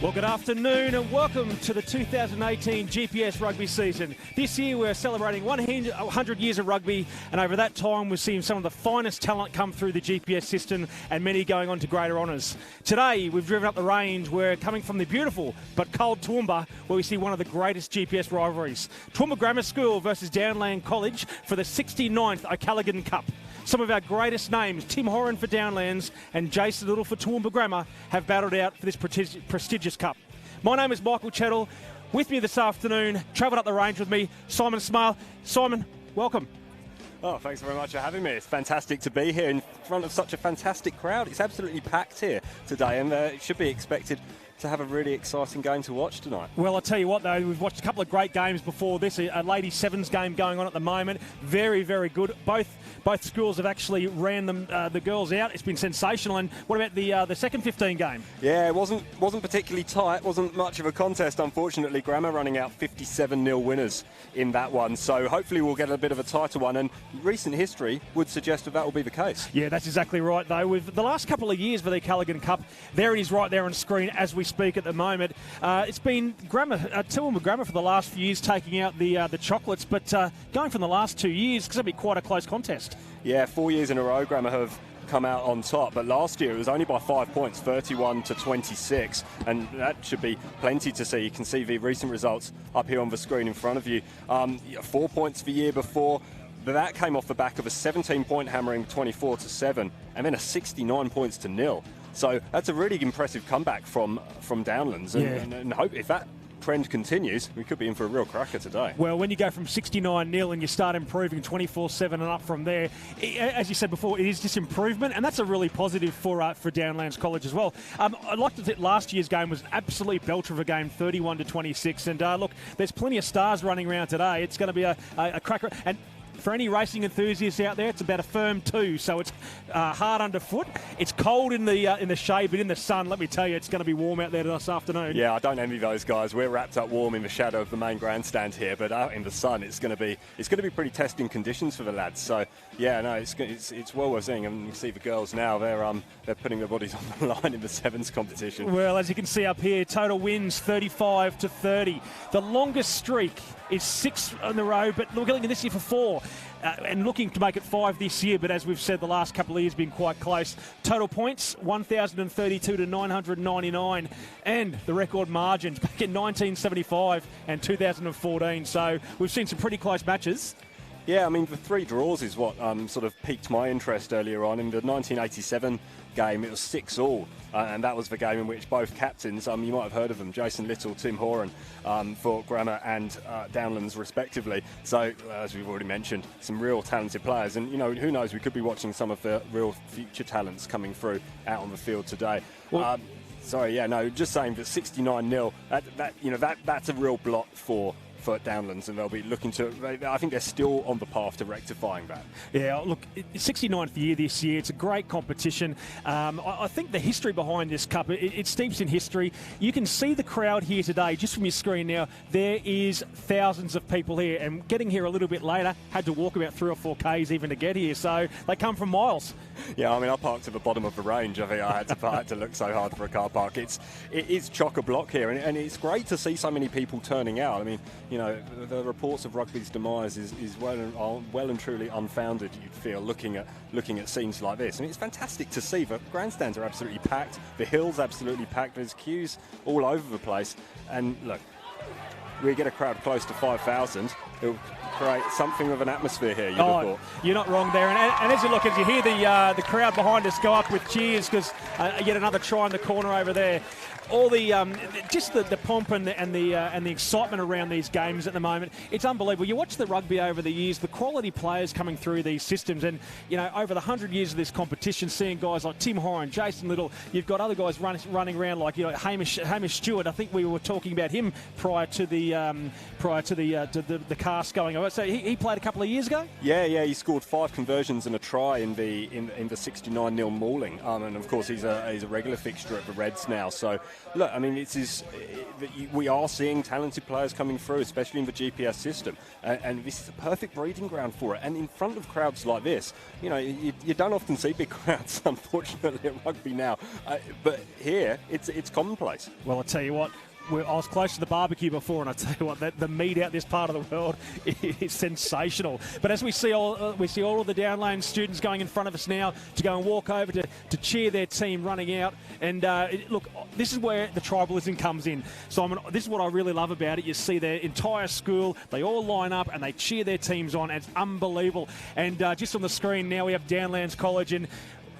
Well, good afternoon and welcome to the 2018 GPS rugby season. This year we're celebrating 100 years of rugby, and over that time we've seen some of the finest talent come through the GPS system and many going on to greater honours. Today we've driven up the range. We're coming from the beautiful but cold Toowoomba, where we see one of the greatest GPS rivalries. Toowoomba Grammar School versus Downlands College for the 69th O'Callaghan Cup. Some of our greatest names, Tim Horan for Downlands and Jason Little for Toowoomba Grammar, have battled out for this prestigious cup. My name is Michael Chettle. With me this afternoon, travelled up the range with me, Simon Smale. Simon, welcome. Oh, thanks very much for having me. It's fantastic to be here in front of such a fantastic crowd. It's absolutely packed here today, and it should be expected to have a really exciting game to watch tonight. Well, I'll tell you what, though, we've watched a couple of great games before this. A Ladies Sevens game going on at the moment. Very, very good. Both schools have actually ran the girls out. It's been sensational. And what about the second 15 game? Yeah, it wasn't particularly tight. Wasn't much of a contest, unfortunately. Grammar running out 57-0 winners in that one. So hopefully we'll get a bit of a tighter one. And recent history would suggest that will be the case. Yeah, that's exactly right, though. With the last couple of years for the O'Callaghan Cup, there it is right there on screen as we speak at the moment. It's been Toowoomba Grammar for the last few years taking out the chocolates, but going from the last 2 years, it's going to be quite a close contest. Yeah, 4 years in a row, Grammar have come out on top, but last year it was only by 5 points, 31-26, and that should be plenty to see. You can see the recent results up here on the screen in front of you. 4 points the year before, but that came off the back of a 17-point hammering, 24-7, and then a 69 points to nil. So that's a really impressive comeback from Downlands, and hope if that trend continues, we could be in for a real cracker today. Well, when you go from 69-0 and you start improving 24-7 and up from there, as you said before, it is just improvement, and that's a really positive for Downlands College as well. I like to think last year's game was an absolute belter of a game, 31-26, and look, there's plenty of stars running around today. It's going to be a cracker, and for any racing enthusiasts out there, it's about a firm 2, so it's hard underfoot. It's cold in the shade, but in the sun, let me tell you, it's going to be warm out there this afternoon. Yeah, I don't envy those guys. We're wrapped up warm in the shadow of the main grandstand here, but out in the sun, it's going to be pretty testing conditions for the lads. So yeah, no, it's well worth seeing. And you see the girls now; they're putting their bodies on the line in the sevens competition. Well, as you can see up here, total wins 35-30. The longest streak is 6 in a row, but we're going this year for 4. And looking to make it 5 this year, but as we've said, the last couple of years been quite close. Total points, 1,032 to 999, and the record margins back in 1975 and 2014. So we've seen some pretty close matches. Yeah, I mean, the 3 draws is what sort of piqued my interest earlier on. In the 1987 game, it was 6-all, and that was the game in which both captains, you might have heard of them, Jason Little, Tim Horan, for Grammar and Downlands respectively. So, as we've already mentioned, some real talented players, and who knows, we could be watching some of the real future talents coming through out on the field today. Well, just saying that 69-0, that's a real blot for Downlands, and they'll be looking to. I think they're still on the path to rectifying that. Yeah, look, 69th year this year. It's a great competition. I think the history behind this cup, it steeps in history. You can see the crowd here today, just from your screen now. There is thousands of people here, and getting here a little bit later, had to walk about 3 or 4 Ks even to get here. So they come from miles. Yeah, I mean, I parked at the bottom of the range. I think I had to look so hard for a car park. It is chock-a-block here, and it's great to see so many people turning out. I mean, the reports of rugby's demise is well and truly unfounded, you'd feel, looking at scenes like this. I mean, it's fantastic to see. The grandstands are absolutely packed. The hill's absolutely packed. There's queues all over the place. And look, we get a crowd close to 5,000. It'll create something of an atmosphere here, you'd have thought. You're not wrong there. And as you hear the crowd behind us go up with cheers because yet another try in the corner over there. All the just the pomp and the excitement around these games at the moment, it's unbelievable. You watch the rugby over the years, the quality players coming through these systems, and over the 100 years of this competition, seeing guys like Tim Horan, Jason Little, you've got other guys running around like Hamish Stewart. I think we were talking about him prior to the cast going So he played a couple of years ago? Yeah, he scored 5 conversions and a try in the 69-0 mauling. And of course, he's a regular fixture at the Reds now. So, look, I mean, we are seeing talented players coming through, especially in the GPS system. And this is a perfect breeding ground for it. And in front of crowds like this, you know, you don't often see big crowds, unfortunately, at rugby now. But here, it's commonplace. Well, I'll tell you what. I was close to the barbecue before, and I tell you what, the meat out this part of the world is sensational. But as we see all of the Downlands students going in front of us now to go and walk over to cheer their team running out. And look, this is where the tribalism comes in, Simon. This is what I really love about it. You see their entire school, they all line up and they cheer their teams on. It's unbelievable. And just on the screen now we have Downlands College, and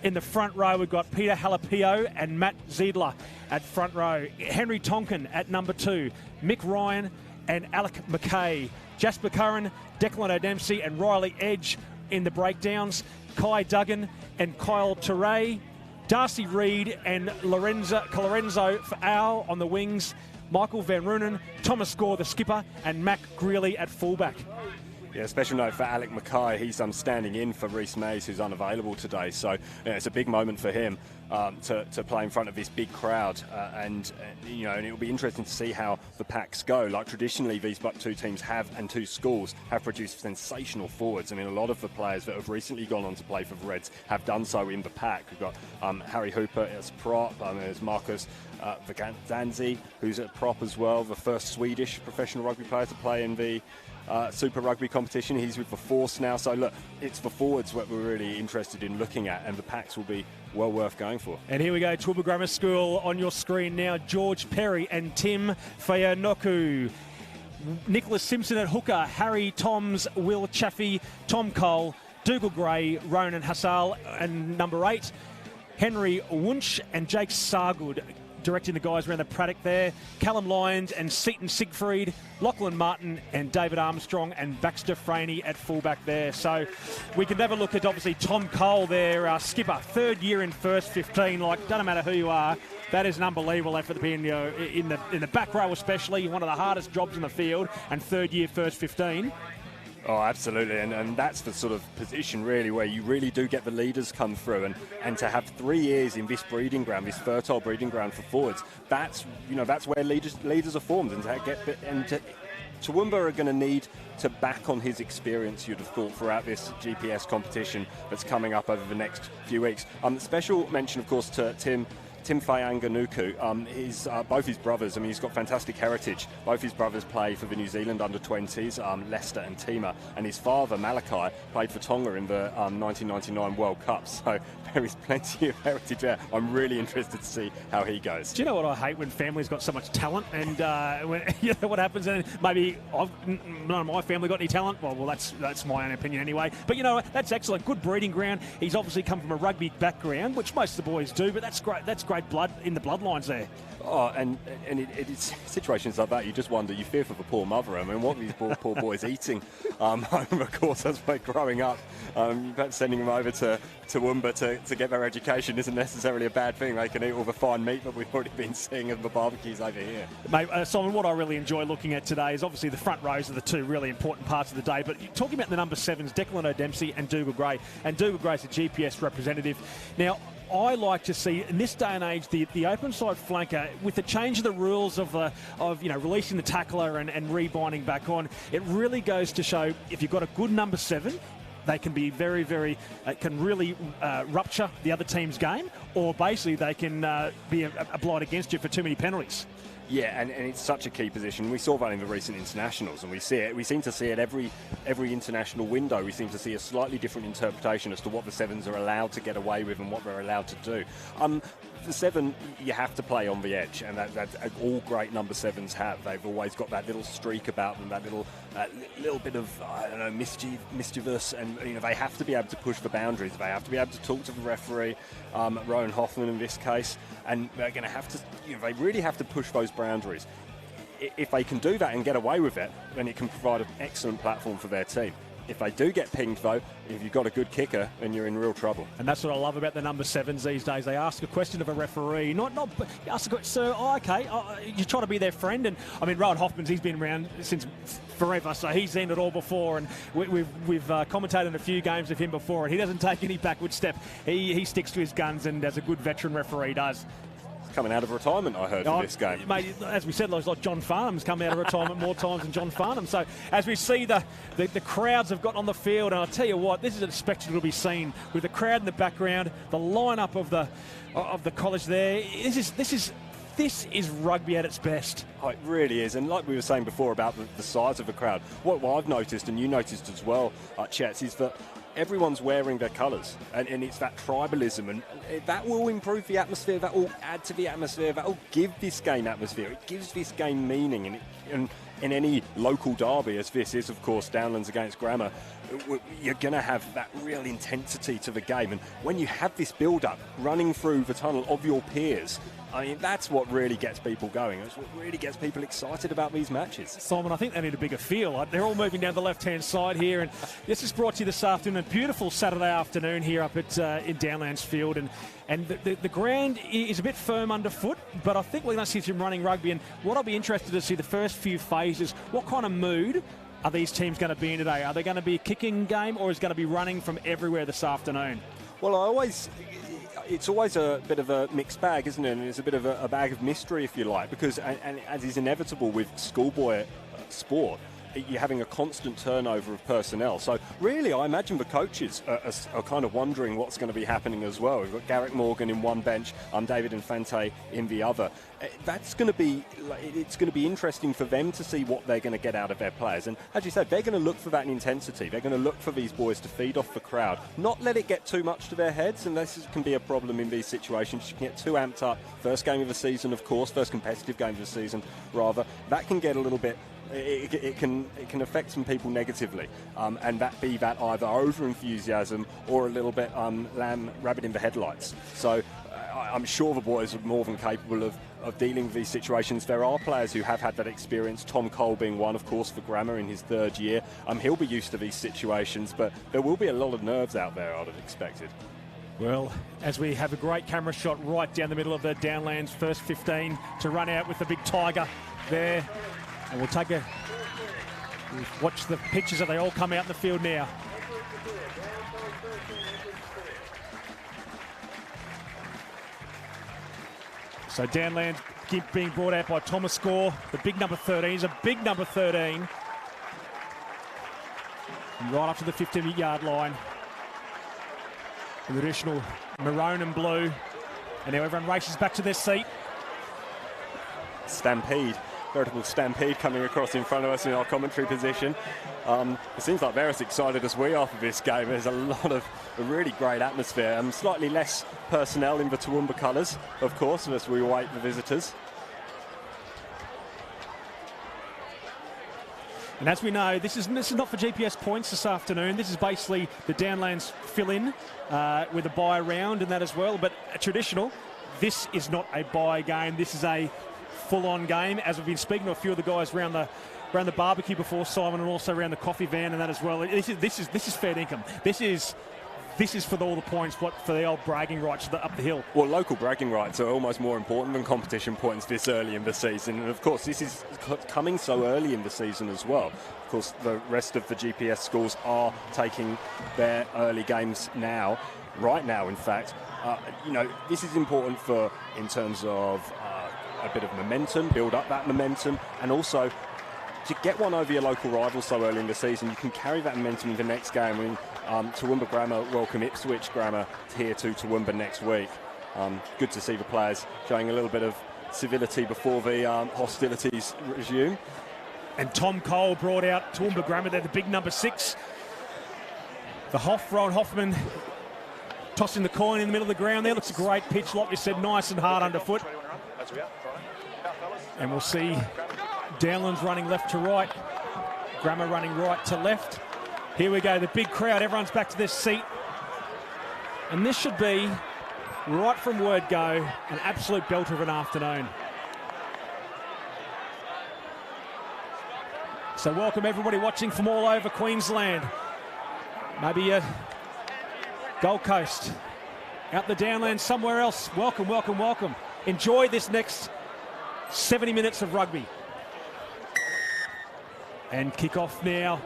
in the front row, we've got Peter Halapio and Matt Ziedler at front row. Henry Tonkin at number 2. Mick Ryan and Alec McKay. Jasper Curran, Declan O'Dempsey and Riley Edge in the breakdowns. Kai Duggan and Kyle Teray. Darcy Reid and Lorenzo Fa'au on the wings. Michael Van Roonen, Thomas Gore, the skipper, and Mac Greeley at fullback. Yeah, special note for Alec Mackay. He's standing in for Reece Mays, who's unavailable today. So it's a big moment for him to play in front of this big crowd. And it'll be interesting to see how the packs go. Like traditionally, these two teams and two schools have produced sensational forwards. I mean, a lot of the players that have recently gone on to play for the Reds have done so in the pack. We've got Harry Hooper as prop. There's Marcus Vaganzi, who's a prop as well, the first Swedish professional rugby player to play in the Super Rugby competition. He's with the Force now. So look, it's the forwards what we're really interested in looking at, and the packs will be well worth going for. And here we go, Toowoomba Grammar School on your screen now. George Perry and Tim Fayanoku. Nicholas Simpson at hooker. Harry Toms, Will Chaffee, Tom Cole, Dougal Gray, Ronan Hassal, and number 8, Henry Wunsch and Jake Sargood directing the guys around the paddock there. Callum Lyons and Seaton Siegfried, Lachlan Martin and David Armstrong and Baxter Franey at fullback there. So we can have a look at obviously Tom Cole there, skipper, 3rd year in first 15. Like, doesn't matter who you are, that is an unbelievable effort to be in the back row, especially one of the hardest jobs in the field, and 3rd year first 15. Oh, absolutely, and that's the sort of position really where you really do get the leaders come through, and to have 3 years in this breeding ground, this fertile breeding ground for forwards, that's where leaders are formed, and Toowoomba are going to need to back on his experience, you'd have thought, throughout this GPS competition that's coming up over the next few weeks. Special mention, of course, to Tim Fayanganuku, both his brothers, I mean, he's got fantastic heritage. Both his brothers play for the New Zealand under-20s, Leicester and Tima, and his father, Malachi, played for Tonga in the 1999 World Cup. So there is plenty of heritage there. I'm really interested to see how he goes. Do you know what I hate? When families got so much talent, and what happens, and maybe none of my family got any talent. Well, that's my own opinion anyway. But that's excellent. Good breeding ground. He's obviously come from a rugby background, which most of the boys do, but that's great. That's great blood in the bloodlines there. Oh, and it's situations like that, you just wonder, you fear for the poor mother. I mean, what are these poor boys eating over the course as they're growing up? Perhaps sending them over to Toowoomba to get their education isn't necessarily a bad thing. They can eat all the fine meat that we've already been seeing at the barbecues over here. Mate, Simon, what I really enjoy looking at today is obviously the front rows are the two really important parts of the day, but talking about the number 7s, Declan O'Dempsey and Dougal Gray, and Dougal Gray's a GPS representative. Now, I like to see, in this day and age, the open side flanker, with the change of the rules of releasing the tackler and rebinding back on, it really goes to show if you've got a good number 7, they can be very, very, can really rupture the other team's game, or basically they can be a blight against you for too many penalties. Yeah, and it's such a key position. We saw that in the recent internationals, and we see it. We seem to see it every international window. We seem to see a slightly different interpretation as to what the 7s are allowed to get away with and what they're allowed to do. The 7, you have to play on the edge, and that all great number 7s have. They've always got that little streak about them, that little bit of mischievous, and they have to be able to push the boundaries. They have to be able to talk to the referee, Rowan Hoffman in this case, and they're going to have to. They really have to push those boundaries. If they can do that and get away with it, then it can provide an excellent platform for their team. If they do get pinged, though, if you've got a good kicker, then you're in real trouble. And that's what I love about the number 7s these days. They ask a question of a referee, not ask a question, sir, you try to be their friend. And I mean, Rowan Hoffman's, he's been around since forever, so he's seen it all before. And we've commentated in a few games of him before, and he doesn't take any backward step. He sticks to his guns, and as a good veteran referee does. Coming out of retirement, I heard, for this game. Mate, as we said, like John Farnham's come out of retirement more times than John Farnham. So as we see the crowds have got on the field, and I'll tell you what, this is a spectacle to be seen with the crowd in the background, the lineup of the college there. This is rugby at its best. Oh, it really is. And like we were saying before about the size of the crowd, what I've noticed, and you noticed as well, Chets, is that everyone's wearing their colours, and it's that tribalism, and that will improve the atmosphere, that will add to the atmosphere, that will give this game atmosphere, it gives this game meaning, and in any local derby, as this is, of course, Downlands against Grammar, you're going to have that real intensity to the game. And when you have this build-up running through the tunnel of your peers, I mean, that's what really gets people going. That's what really gets people excited about these matches. Simon, I think they need a bigger field. They're all moving down the left-hand side here, and this is brought to you this afternoon, a beautiful Saturday afternoon here up at in Downlands Field, and the ground is a bit firm underfoot, but I think we're going to see some running rugby. And what I'll be interested to see the first few phases, what kind of mood are these teams going to be in today? Are they going to be a kicking game, or is it going to be running from everywhere this afternoon? Well, it's always a bit of a mixed bag, isn't it? And it's a bit of a bag of mystery, if you like, because, and as is inevitable with schoolboy sport, you're having a constant turnover of personnel. So really, I imagine the coaches are kind of wondering what's going to be happening as well. We've got Garrick Morgan in one bench, David Infante in the other. It's going to be interesting for them to see what they're going to get out of their players. And as you said, they're going to look for that intensity. They're going to look for these boys to feed off the crowd, not let it get too much to their heads. And this can be a problem in these situations. You can get too amped up. First game of the season, of course, first competitive game of the season, rather. That can get a little bit. It can affect some people negatively, and that either over enthusiasm or a little bit rabbit in the headlights. So I'm sure the boys are more than capable of dealing with these situations. There are players who have had that experience, Tom Cole being one, of course, for Grammar in his third year. He'll be used to these situations, but there will be a lot of nerves out there, I'd have expected. Well, as we have a great camera shot right down the middle of the Downlands first 15 to run out with the big tiger there. And we'll watch the pictures as they all come out in the field now. So Downlands being brought out by Thomas Score, the big number 13. He's a big number 13. And right up to the 15-yard line. The additional maroon and blue. And now everyone races back to their seat. Stampede. Veritable stampede coming across in front of us in our commentary position. It seems like they're as excited as we are for this game. There's a really great atmosphere. Slightly less personnel in the Toowoomba colours, of course, as we await the visitors. And as we know, this is not for GPS points this afternoon. This is basically the Downlands fill-in with a bye round and that as well. But traditional, this is not a bye game. This is a full-on game, as we've been speaking to a few of the guys around the barbecue before, Simon, and also around the coffee van and that as well. This is fair income. This is for all the points, for the old bragging rights up the hill. Well, local bragging rights are almost more important than competition points this early in the season. And of course, this is coming so early in the season as well. Of course, the rest of the GPS schools are taking their early games now, right now, in fact. This is important in terms of a bit of momentum, build up that momentum, and also to get one over your local rival so early in the season, you can carry that momentum in the next game. Toowoomba Grammar welcome Ipswich Grammar here to Toowoomba next week. Good to see the players showing a little bit of civility before the hostilities resume. And Tom Cole brought out Toowoomba Grammar. They're the big number 6. Rowan Hoffman tossing the coin in the middle of the ground there. Looks a great pitch, like you said, nice and hard underfoot. And we'll see Downlands running left to right, Grammar running right to left. Here we go, the big crowd, everyone's back to their seat. And this should be, right from word go, an absolute belter of an afternoon. So welcome everybody watching from all over Queensland. Maybe Gold Coast, out the Downlands, somewhere else. Welcome, welcome, welcome. Enjoy this next 70 minutes of rugby. And kick-off now.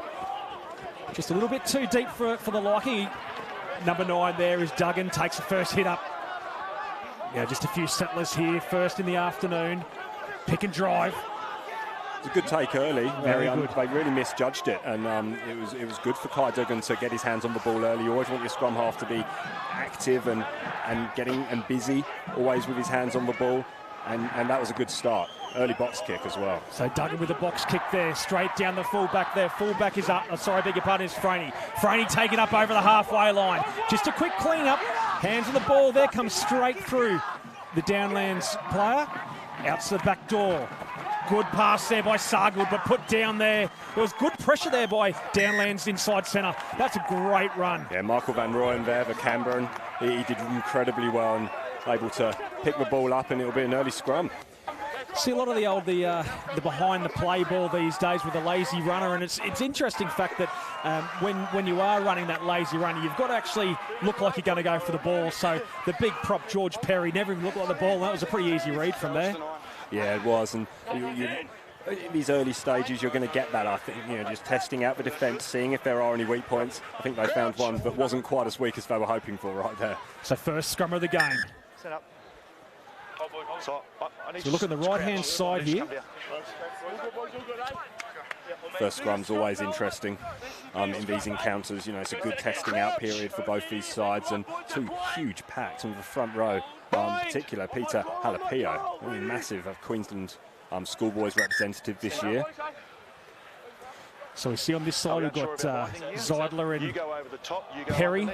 Just a little bit too deep for the liking. Number 9 there is Duggan, takes the first hit up. Yeah, just a few settlers here, first in the afternoon. Pick and drive. It was a good take early. Very good. They really misjudged it, and it was good for Kai Duggan to get his hands on the ball early. You always want your scrum half to be active and getting and busy, always with his hands on the ball, and that was a good start. Early box kick as well. So Duggan with the box kick there, straight down the fullback there. Fullback is up. Oh, sorry, beg your pardon, it's Franey. Franey taken up over the halfway line. Just a quick clean up. Hands on the ball there, comes straight through the Downlands player. Out to the back door. Good pass there by Sargood, but put down there. There was good pressure there by Downlands inside centre. That's a great run. Yeah, Michael Van Rooyen there for Canberra. He did incredibly well and able to pick the ball up, and it'll be an early scrum. See a lot of the behind the play ball these days with a lazy runner, and it's interesting fact that when you are running that lazy runner, you've got to actually look like you're going to go for the ball. So the big prop George Perry never even looked like the ball. That was a pretty easy read from there. Yeah, it was, and in these early stages you're going to get that. I think just testing out the defence, seeing if there are any weak points. I think they found one that wasn't quite as weak as they were hoping for right there. So first scrum of the game. Set up. So look at the right-hand side here. First scrum's always interesting in these encounters. It's a good testing out period for both these sides, and two huge packs in the front row. In particular, Peter Halapio, massive Queensland schoolboys representative this year. So we see on this side we've got Zeidler and Perry,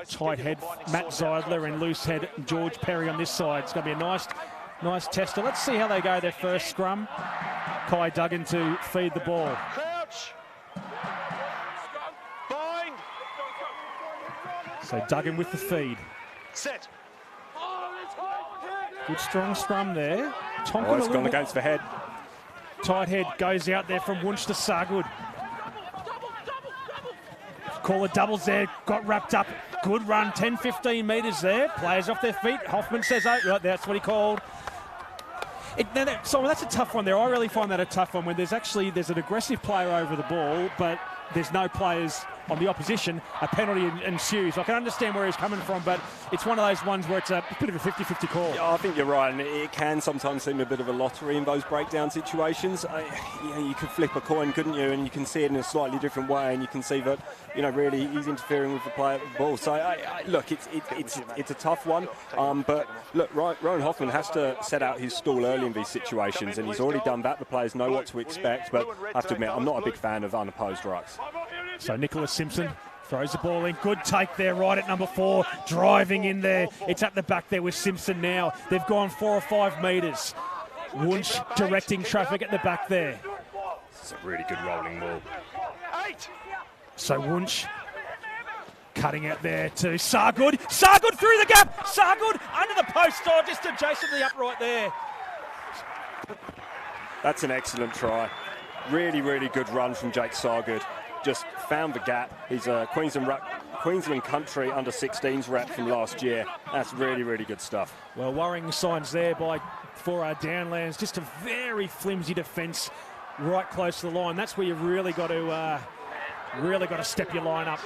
tight head Matt Zeidler, and loose head George Perry on this side. It's going to be a nice tester. Let's see how they go their first scrum. Kai Duggan to feed the ball. Crouch. Bind. So Duggan with the feed. Set. Good strong scrum there. Tonkin it's gone against the head. Tight head goes out there from Wunsch to Sargood. Call the doubles there, got wrapped up. Good run, 10-15 metres there. Players off their feet. Hoffman says, oh, right, that's what he called. So that's a tough one there. I really find that a tough one when there's an aggressive player over the ball, but there's no players on the opposition. A penalty ensues. I can understand where he's coming from, but it's one of those ones where it's a bit of a 50-50 call. Yeah, I think you're right, and it can sometimes seem a bit of a lottery in those breakdown situations. You could flip a coin, couldn't you? And you can see it in a slightly different way, and you can see that really he's interfering with the player at the ball. So look, it's a tough one, but look, Rowan Hoffman has to set out his stall early in these situations, and he's already done that. The players know what to expect, but I have to admit, I'm not a big fan of unopposed rucks. So Nicholas Simpson throws the ball in. Good take there, right at number 4. Driving in there. It's at the back there with Simpson now. They've gone 4 or 5 metres. Wunsch directing traffic at the back there. It's a really good rolling ball. So Wunsch cutting out there to Sargood. Sargood through the gap. Sargood under the post. Oh, just adjacent to the upright there. That's an excellent try. Really, really good run from Jake Sargood. Just found the gap. He's a Queensland country under 16s rep from last year. That's really, really good stuff. Well, worrying signs there for our Downlands. Just a very flimsy defence right close to the line. That's where you've really got to step your line up.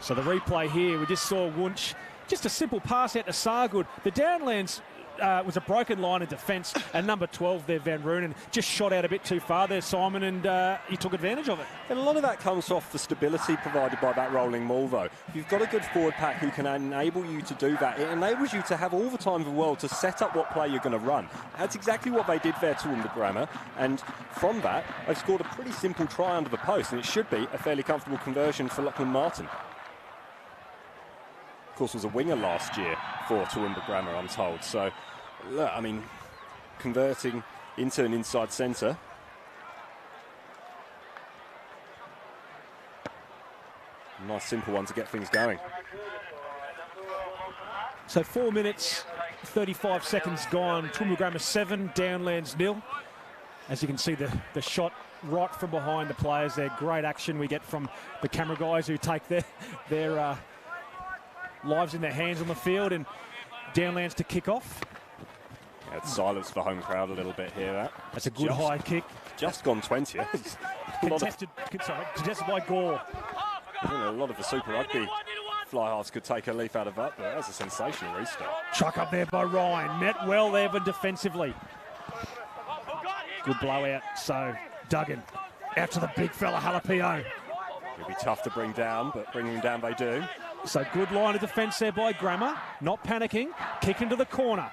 So the replay here, we just saw Wunsch, just a simple pass out to Sargood. The Downlands was a broken line of defence, and number 12 there, Van Rooyen, just shot out a bit too far there, Simon, and he took advantage of it. And a lot of that comes off the stability provided by that rolling maul, though. If you've got a good forward pack who can enable you to do that, it enables you to have all the time in the world to set up what play you're going to run. That's exactly what they did there to Toowoomba Grammar, and from that, they've scored a pretty simple try under the post, and it should be a fairly comfortable conversion for Lachlan Martin. Of course, was a winger last year for Toowoomba Grammar, I'm told. So, look, I mean, converting into an inside centre. Nice simple one to get things going. So 4 minutes, 35 seconds gone. Toowoomba Grammar 7, Downlands 0. As you can see, the shot right from behind the players there. Great action we get from the camera guys who take their lives in their hands on the field, and Downlands to kick off. Yeah, it's silence for home crowd a little bit here. That's a good high kick. Just gone 20. Contested by Gore. I think a lot of the Super Rugby fly halves could take a leaf out of that, but that's a sensational restart. Chuck up there by Ryan. Met well there, but defensively. Good blowout. So Duggan out to the big fella, Halapio. It'll be tough to bring down, but bringing him down they do. So good line of defence there by Grammer. Not panicking. Kick into the corner.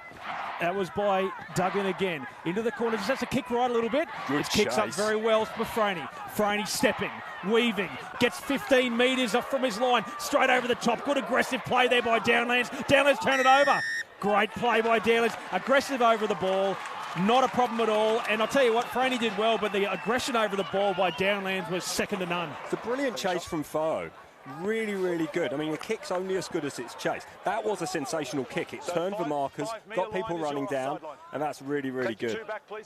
That was by Duggan again. Into the corner. Just has to kick right a little bit. Good it kicks up chase. very well for Franey. Franey stepping, weaving, gets 15 metres off from his line. Straight over the top. Good aggressive play there by Downlands. Downlands turn it over. Great play by Downlands. Aggressive over the ball. Not a problem at all. And I'll tell you what, Franey did well, but the aggression over the ball by Downlands was second to none. It's a brilliant chase from Foe. Really, really good. I mean, the kick's only as good as its chase. That was a sensational kick. It turned the markers, got people running down, and that's really, really good.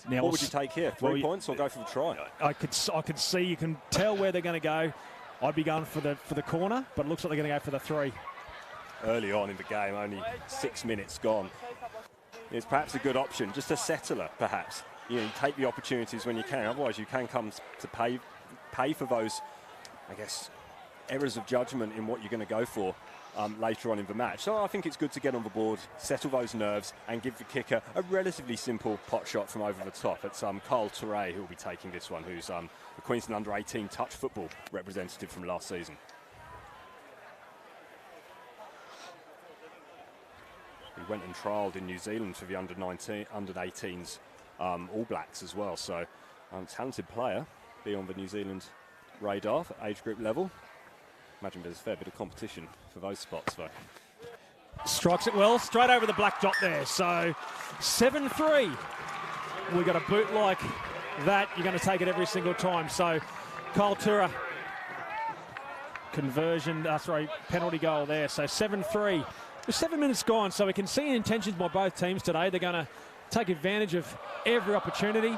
Now, what would you take here? 3 points or go for the try? I could see, you can tell where they're going to go. I'd be going for the corner, but it looks like they're going to go for the 3. Early on in the game, only 6 minutes gone. It's perhaps a good option, just a settler, perhaps. You know, you take the opportunities when you can. Otherwise, you can come to pay for those, I guess, errors of judgment in what you're going to go for later on in the match. So I think it's good to get on the board, settle those nerves, and give the kicker a relatively simple pot shot from over the top. It's Carl Touray who will be taking this one, who's the Queensland under-18 touch football representative from last season. He went and trialled in New Zealand for the under-18s All Blacks as well. So talented player, be on the New Zealand radar at age group level. Imagine there's a fair bit of competition for those spots, though. Strikes it well, straight over the black dot there. So 7-3. We got a boot like that. You're going to take it every single time. So Kyle Tura, penalty goal there. So 7-3. With 7 minutes gone, so we can see intentions by both teams today. They're going to take advantage of every opportunity.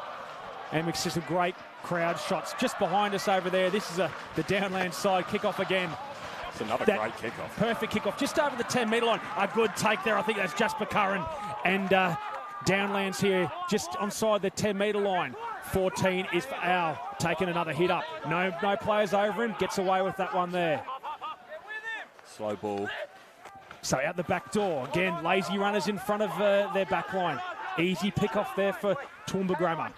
And we see some great crowd shots just behind us over there. This is the Downlands side kickoff again. It's another great kickoff. Perfect kickoff, just over the 10-metre line. A good take there. I think that's Jasper Curran. And Downlands here, just onside the 10-metre line. 14 is for Al, taking another hit up. No players over him. Gets away with that one there. Slow ball. So out the back door. Again, lazy runners in front of their back line. Easy pick off there for Toowoomba Grammar.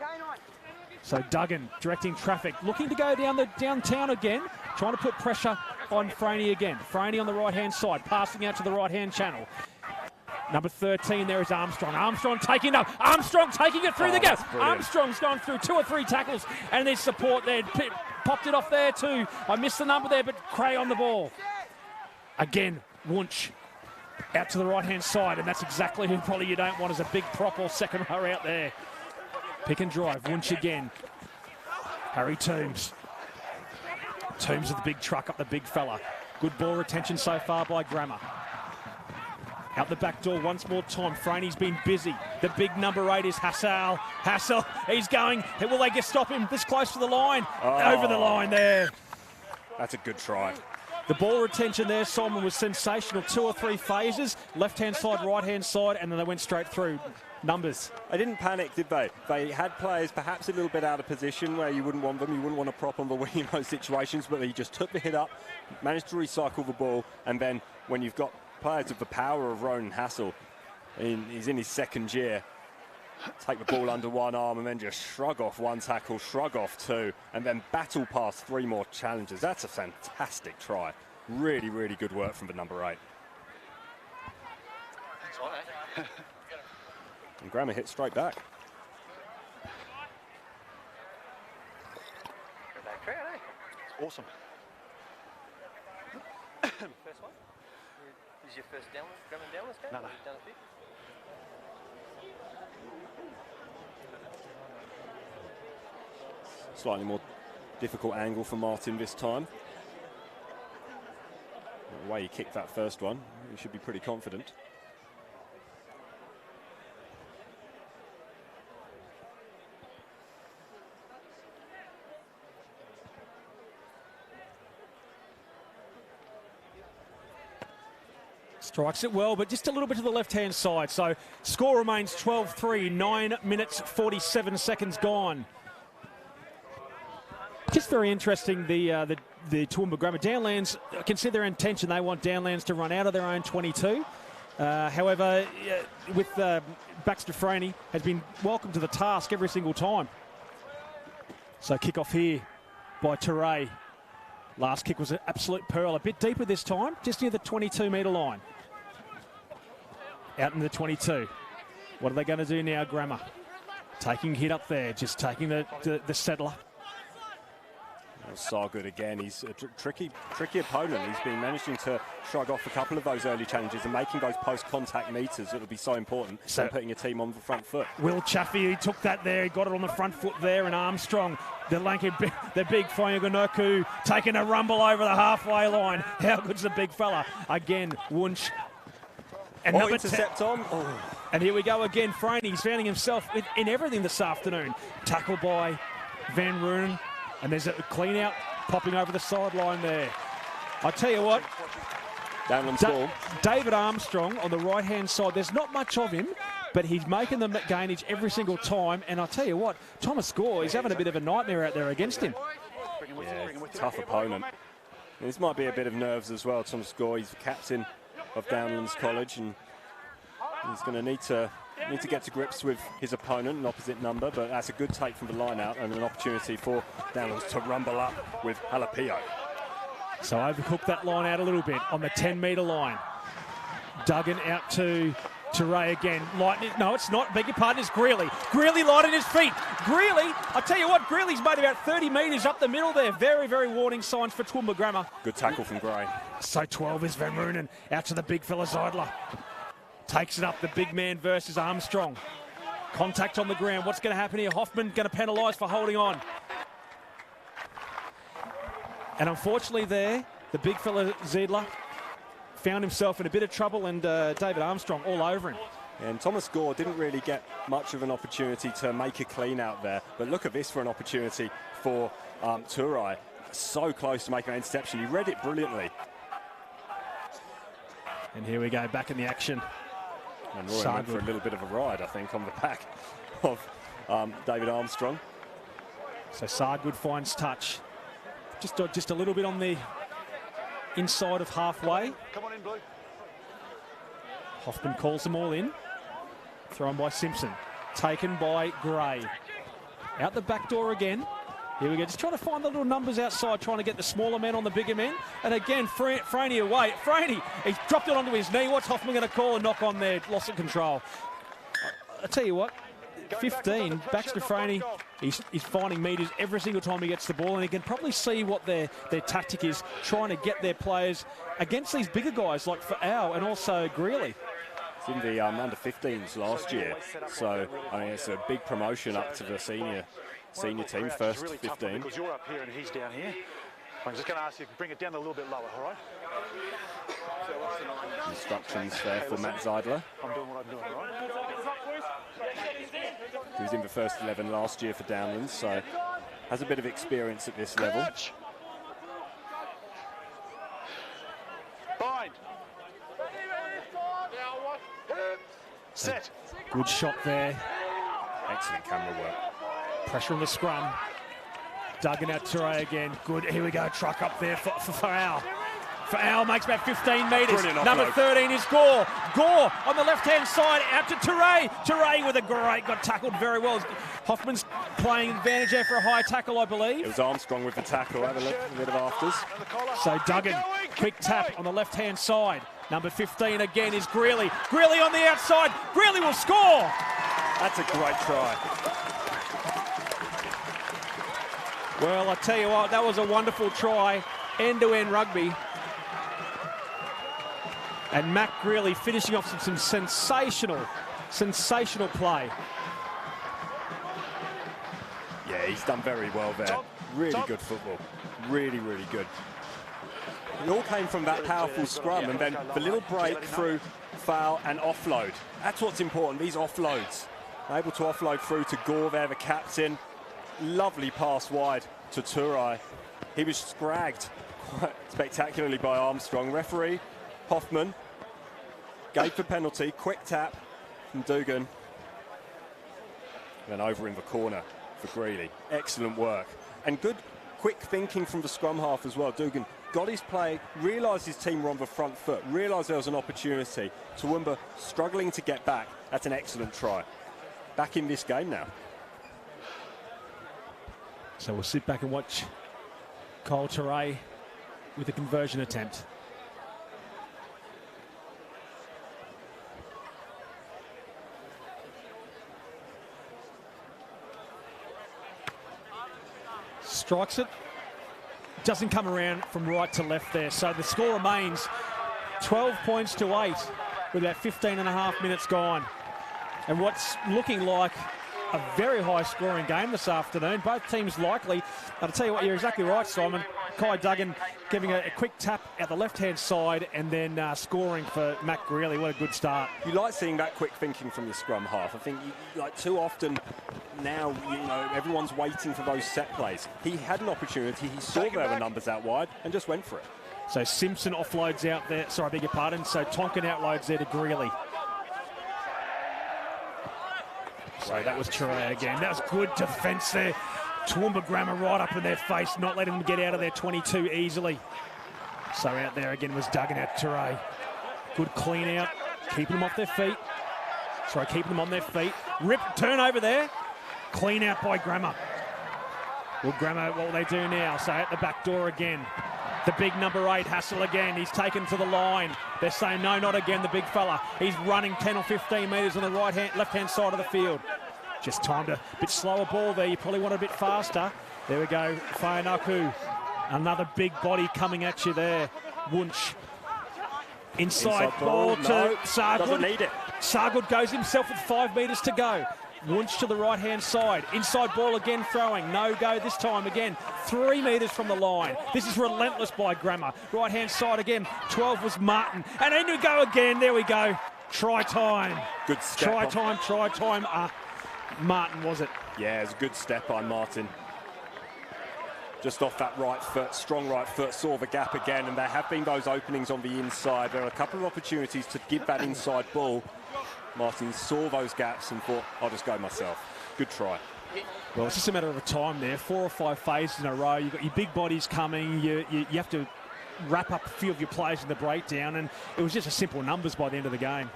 So Duggan directing traffic, looking to go downtown again, trying to put pressure on Franey again. Franey on the right-hand side, passing out to the right-hand channel. Number 13 there is Armstrong. Armstrong taking it through the gap. Armstrong's gone through 2 or 3 tackles, and there's support there. Popped it off there too. I missed the number there, but Cray on the ball. Again, Wunsch out to the right-hand side, and that's exactly who probably you don't want as a big prop or second row out there. Pick and drive, Wunsch again. Harry Toombs. Toombs with the big truck up the big fella. Good ball retention so far by Grammar. Out the back door once more time. Franey's been busy. The big number 8 is Hassel. Hassel, he's going. Will they stop him this close to the line? Over the line there. That's a good try. The ball retention there, Simon, was sensational. 2 or 3 phases. Left-hand side, right-hand side, and then they went straight through. Numbers. They didn't panic, did they? They had players perhaps a little bit out of position where you wouldn't want them. You wouldn't want to prop on the wing in those situations, but they just took the hit up, managed to recycle the ball, and then when you've got players of the power of Ronan Hassel, he's in his 2nd year, take the ball under one arm and then just shrug off 1 tackle, shrug off 2, and then battle past 3 more challenges. That's a fantastic try. Really, really good work from the number 8. That's all right. And Grammar hit straight back. It's awesome. First one? This is your first Grammar Downlands game? No. You've done a few? Slightly more difficult angle for Martin this time. The way he kicked that first one, he should be pretty confident. Strikes it well, but just a little bit to the left-hand side. So score remains 12-3, 9 minutes, 47 seconds gone. Just very interesting, the Toowoomba Grammar. Downlands, I can see their intention. They want Downlands to run out of their own 22. However, with Baxter Franey has been welcome to the task every single time. So kick off here by Teray. Last kick was an absolute pearl. A bit deeper this time, just near the 22-metre line. Out in the 22. What are they going to do now, Grammar? Taking hit up there, just taking the settler. Sargood again, he's a tricky opponent. He's been managing to shrug off a couple of those early challenges and making those post-contact meters that will be so important in putting your team on the front foot. Will Chaffee, he took that there, he got it on the front foot there, and Armstrong, the lanky, the big Foyaganoku, taking a rumble over the halfway line. How good's the big fella? Again, Wunsch. And number intercept on. And here we go again, Franey. He's finding himself in everything this afternoon. Tackle by Van Roonen. And there's a clean out popping over the sideline there. I tell you what, Downlands ball. David Armstrong on the right-hand side, there's not much of him, but he's making the gainage every single time. And I tell you what, Thomas Gore is having a bit of a nightmare out there against him. Yeah, tough opponent. And this might be a bit of nerves as well. Thomas Gore, he's the captain of Downlands College, and he's going to need to get to grips with his opponent, an opposite number, but that's a good take from the line out and an opportunity for Downlands to rumble up with Halapio. So overcook that line out a little bit on the 10-metre line. Duggan out to Teray again. Lightning, no, it's not. Beg your pardon, it's Greeley. Greeley light on his feet. Greeley, I tell you what, Greeley's made about 30 metres up the middle there. Very, very warning signs for Toowoomba Grammar. Good tackle from Gray. So 12 is Van Roonen out to the big fella Zeidler. Takes it up, the big man versus Armstrong. Contact on the ground. What's going to happen here? Hoffman going to penalise for holding on. And unfortunately there, the big fella Zeidler found himself in a bit of trouble, and David Armstrong all over him. And Thomas Gore didn't really get much of an opportunity to make a clean out there. But look at this for an opportunity for Teray. So close to making an interception. He read it brilliantly. And here we go, back in the action. And Roy went for a little bit of a ride, I think, on the back of David Armstrong. So Sargood finds touch. Just a little bit on the inside of halfway. Come on in, Blue. Hoffman calls them all in. Thrown by Simpson. Taken by Gray. Out the back door again. Here we go, just trying to find the little numbers outside, trying to get the smaller men on the bigger men. And again, Franey away. Franey, he's dropped it onto his knee. What's Hoffman going to call? A knock on there, loss of control. I tell you what, 15, Baxter Franey, he's finding metres every single time he gets the ball, and he can probably see what their tactic is, trying to get their players against these bigger guys like Fa'au and also Greeley. It's in the under-15s last year, so I mean it's a big promotion up to the senior team, first really 15. Because you're up here and he's down here. I'm just going to ask you to bring it down a little bit lower, all right? Instructions there for Matt Zeidler, I'm doing what I'm doing, all right? who was in the first 11 last year for Downlands, so has a bit of experience at this level. Bind. Set. Good shot there. Excellent camera work. Pressure on the scrum. Duggan out Teray again. Good. Here we go. Truck up there for Fa'au. Fa'au makes about 15 metres. Number 13 is Gore. Gore on the left-hand side out to Teray. Teray with a got tackled very well. Hoffman's playing advantage there for a high tackle, I believe. It was Armstrong with the tackle. Have a bit of afters. So Duggan, quick tap on the left-hand side. Number 15 again is Greeley. Greeley on the outside. Greeley will score. That's a great try. Well, I tell you what, that was a wonderful try. End-to-end rugby. And Matt Greeley finishing off some sensational play. Yeah, he's done very well there. Really good football. Really, really good. It all came from that powerful scrum, and then the little break through foul and offload. That's what's important, these offloads. Able to offload through to Gore there, the captain. Lovely pass wide to Teray. He was scragged quite spectacularly by Armstrong. Referee Hoffman Gave the penalty, quick tap from Dugan. Then over in the corner for Greeley. Excellent work. And good quick thinking from the scrum half as well. Dugan got his play, realised his team were on the front foot, realised there was an opportunity. Toowoomba struggling to get back. That's an excellent try. Back in this game now. So we'll sit back and watch Kyle Teray with a conversion attempt. Strikes it. Doesn't come around from right to left there. So the score remains 12 points to 8 with about 15 and a half minutes gone. And what's looking like a very high scoring game this afternoon. Both teams likely. I'll tell you what, you're exactly right, Simon. Kai Duggan giving a quick tap at the left-hand side and then scoring for Matt Greeley. What a good start. You like seeing that quick thinking from your scrum half. I think like too often now, everyone's waiting for those set plays. He had an opportunity. He saw there were numbers out wide and just went for it. So Simpson offloads out there. Sorry, I beg your pardon. So Tonkin outloads there to Greeley. So that was Teray again. That was good defence there. Toowoomba Grammar right up in their face, not letting them get out of their 22 easily. So out there again was Duggan at Teray. Good clean out, keeping them off their feet. Sorry, keeping them on their feet. Rip, turnover there. Clean out by Grammar. Well, Grammar, what will they do now? So at the back door again. The big number 8, Hassel again. He's taken to the line. They're saying, no, not again, the big fella. He's running 10 or 15 metres on the left-hand side of the field. Just timed a bit slower ball there. You probably want it a bit faster. There we go. Whaenaku. Another big body coming at you there. Wunsch. Inside ball to Sargood. Doesn't need it. Sargood goes himself with 5 metres to go. Wunsch to the right-hand side. Inside ball again throwing. No go this time again. 3 metres from the line. This is relentless by Grammar. Right-hand side again. 12 was Martin. And in we go again. There we go. Try time. Good step. Try time. Martin, was it? Yeah, it's a good step by Martin. Just off that right foot, strong right foot, saw the gap again, and there have been those openings on the inside. There are a couple of opportunities to give that inside ball. Martin saw those gaps and thought, I'll just go myself. Good try. Well, it's just a matter of time there. 4 or 5 phases in a row. You've got your big bodies coming. You have to wrap up a few of your players in the breakdown, and it was just a simple numbers by the end of the game.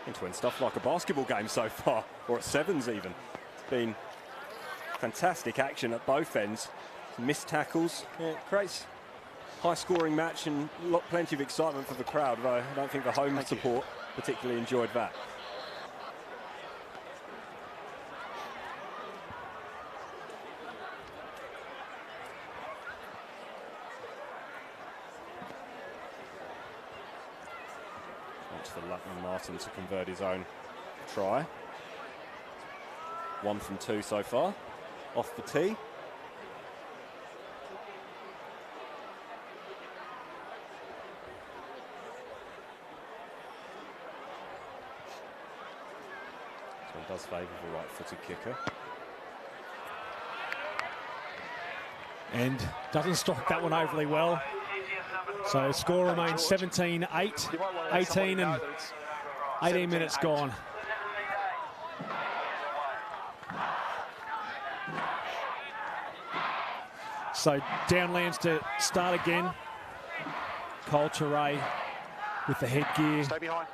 Into stuff like a basketball game so far, or at sevens even. It's been fantastic action at both ends. Missed tackles. Yeah, it creates high-scoring match and plenty of excitement for the crowd, though I don't think the home support particularly enjoyed that. For Lachlan Martin to convert his own try. 1 from 2 so far. Off the tee. So it does favour the right-footed kicker. And doesn't strike that one overly well. So score remains 17-8, 18 and 18 minutes gone. So Downlands to start again. Kyle Teray with the headgear. Stay behind.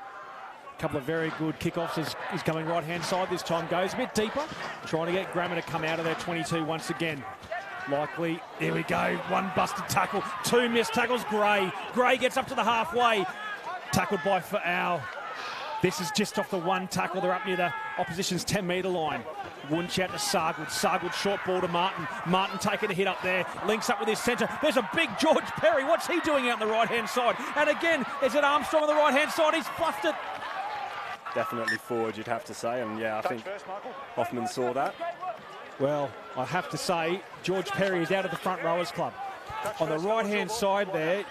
A couple of very good kickoffs is coming right-hand side. This time goes a bit deeper. Trying to get Grammar to come out of their 22 once again. Likely, there we go, 1 busted tackle, 2 missed tackles, Gray gets up to the halfway, tackled by Fowl. This is just off the 1 tackle, they're up near the opposition's 10-metre line. Wunsch out to Sargood short ball to Martin taking a hit up there, links up with his centre, there's a big George Perry, what's he doing out on the right-hand side? And again, is it Armstrong on the right-hand side, he's fluffed it. Definitely forward, you'd have to say, and yeah, I think Hoffman saw that. Well, I have to say, George Perry is out of the front rowers club. On the right-hand side there,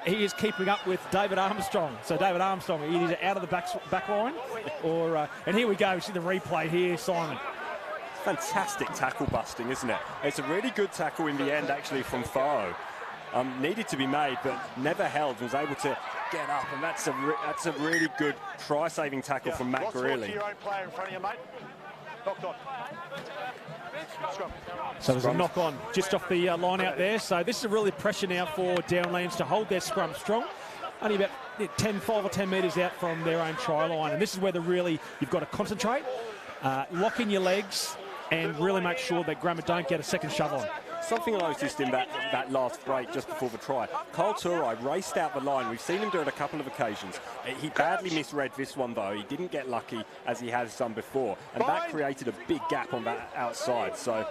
he is keeping up with David Armstrong. So David Armstrong, he is out of the back line. And here we go, we see the replay here, Simon. Fantastic tackle busting, isn't it? It's a really good tackle in the end, actually, from Faro. Needed to be made, but never held. Was able to get up, and that's a really good try-saving tackle from Matt Greeley. Your own player in front of you, mate. Knocked on. Scrum. So there's a knock on just off the line out there. So this is really pressure now for Downlands to hold their scrum strong. Only about 5 or 10 metres out from their own try line. And this is where you've got to concentrate, lock in your legs, and really make sure that Grammar don't get a second shove on. Something I noticed in that last break just before the try, Kyle Turai raced out the line. We've seen him do it a couple of occasions. He badly misread this one, though. He didn't get lucky as he has done before, and that created a big gap on that outside. So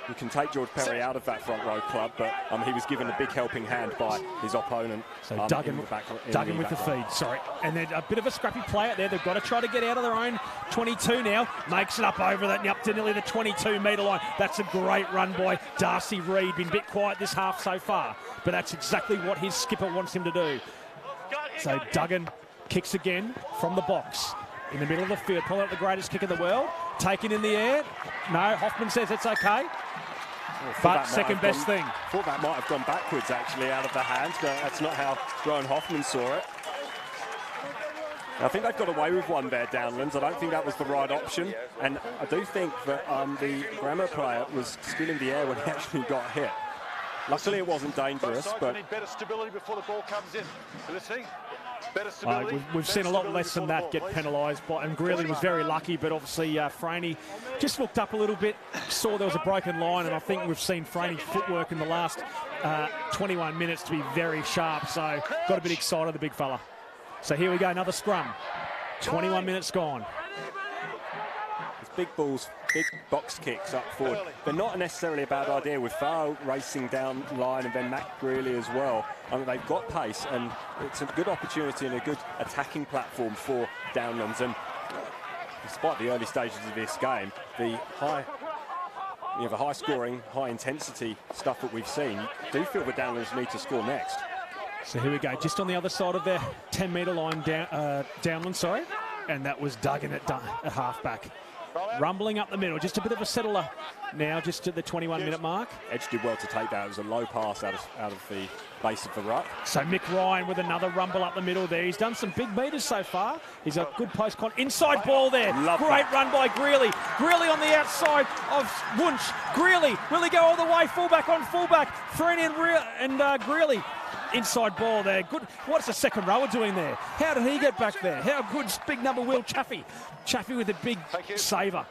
you can take George Perry out of that front row club, but he was given a big helping hand by his opponent. So Duggan with the feed, sorry. And then a bit of a scrappy play out there. They've got to try to get out of their own 22 now. Makes it up over that, up to nearly the 22-metre line. That's a great run by Darcy Reid. Been a bit quiet this half so far, but that's exactly what his skipper wants him to do. So Duggan kicks again from the box. In the middle of the field, probably not the greatest kick in the world. Taken in the air. No, Hoffman says it's okay. But second best thing. Thought that might have gone backwards, actually, out of the hands, but that's not how Rowan Hoffman saw it. I think they've got away with one there, Downlands. I don't think that was the right option. And I do think that the Grammar player was still in the air when he actually got hit. Luckily, it wasn't dangerous, but... need better stability before the ball comes in. You're listening? Better stability. We've seen a lot less than that get penalised, and Greeley was very lucky, but obviously Franey just looked up a little bit, saw there was a broken line, and I think we've seen Franey's footwork in the last 21 minutes to be very sharp, so got a bit excited, the big fella. So here we go, another scrum. 21 minutes gone. Big balls, big box kicks up forward. They're not necessarily a bad idea with Farrell racing down line and then Matt Greeley as well. They've got pace and it's a good opportunity and a good attacking platform for Downlands. And despite the early stages of this game, the high scoring, high intensity stuff that we've seen, you do feel the Downlands need to score next. So here we go, just on the other side of their 10-metre line, Downlands, sorry. And that was Duggan at halfback. Rumbling up the middle, just a bit of a settler now, just at the 21-minute mark. Edge did well to take that. It was a low pass out of the base of the ruck. So Mick Ryan with another rumble up the middle there. He's done some big metres so far. He's a good post-con. Inside ball there. Great run by Greeley. Greeley on the outside of Wunsch. Greeley, will he go all the way? Fullback on fullback. Freeney and Greeley. Inside ball there. Good. What's the second rower doing there? How did he get back there? How good's big number Will Chaffee? Chaffee with a big saver.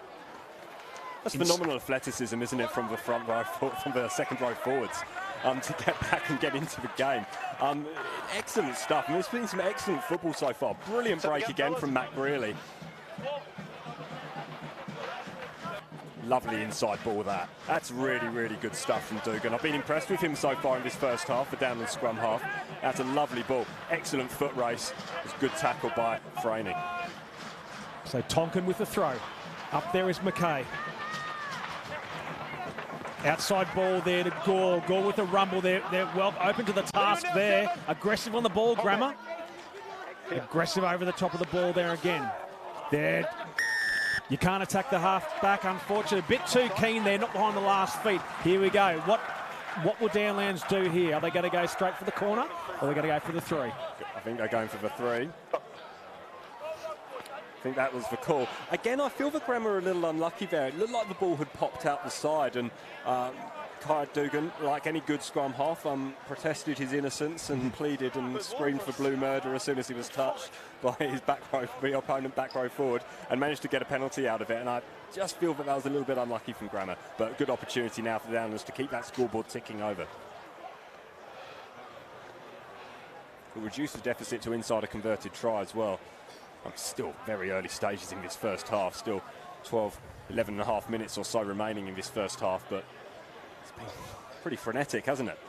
That's phenomenal athleticism, isn't it, from the front row, from the second row forwards, to get back and get into the game. Excellent stuff. I mean, there's been some excellent football so far. Brilliant break again from Matt Greeley. Lovely inside ball that. That's really, really good stuff from Dugan. I've been impressed with him so far in this first half, the Downlands scrum half. That's a lovely ball. Excellent foot race. It's good tackle by Franey. So Tonkin with the throw. Up there is McKay. Outside ball there to Gore. Gore with the rumble there. They're well open to the task there. Aggressive on the ball, Grammar. Aggressive over the top of the ball there again. There. You can't attack the half-back, unfortunately. A bit too keen there, not behind the last feet. Here we go. What will Downlands do here? Are they going to go straight for the corner, or are they going to go for the three? I think they're going for the three. I think that was the call. Again, I feel the Grammar are a little unlucky there. It looked like the ball had popped out the side, and Kai Dugan, like any good scrum half, protested his innocence and pleaded and screamed for blue murder as soon as he was touched by his the opponent back row forward, and managed to get a penalty out of it. And I just feel that was a little bit unlucky from Grammar, but a good opportunity now for the Downlands to keep that scoreboard ticking over. We'll reduce the deficit to inside a converted try as well. Still very early stages in this first half, still 11 and a half minutes or so remaining in this first half, but it's been pretty frenetic, hasn't it?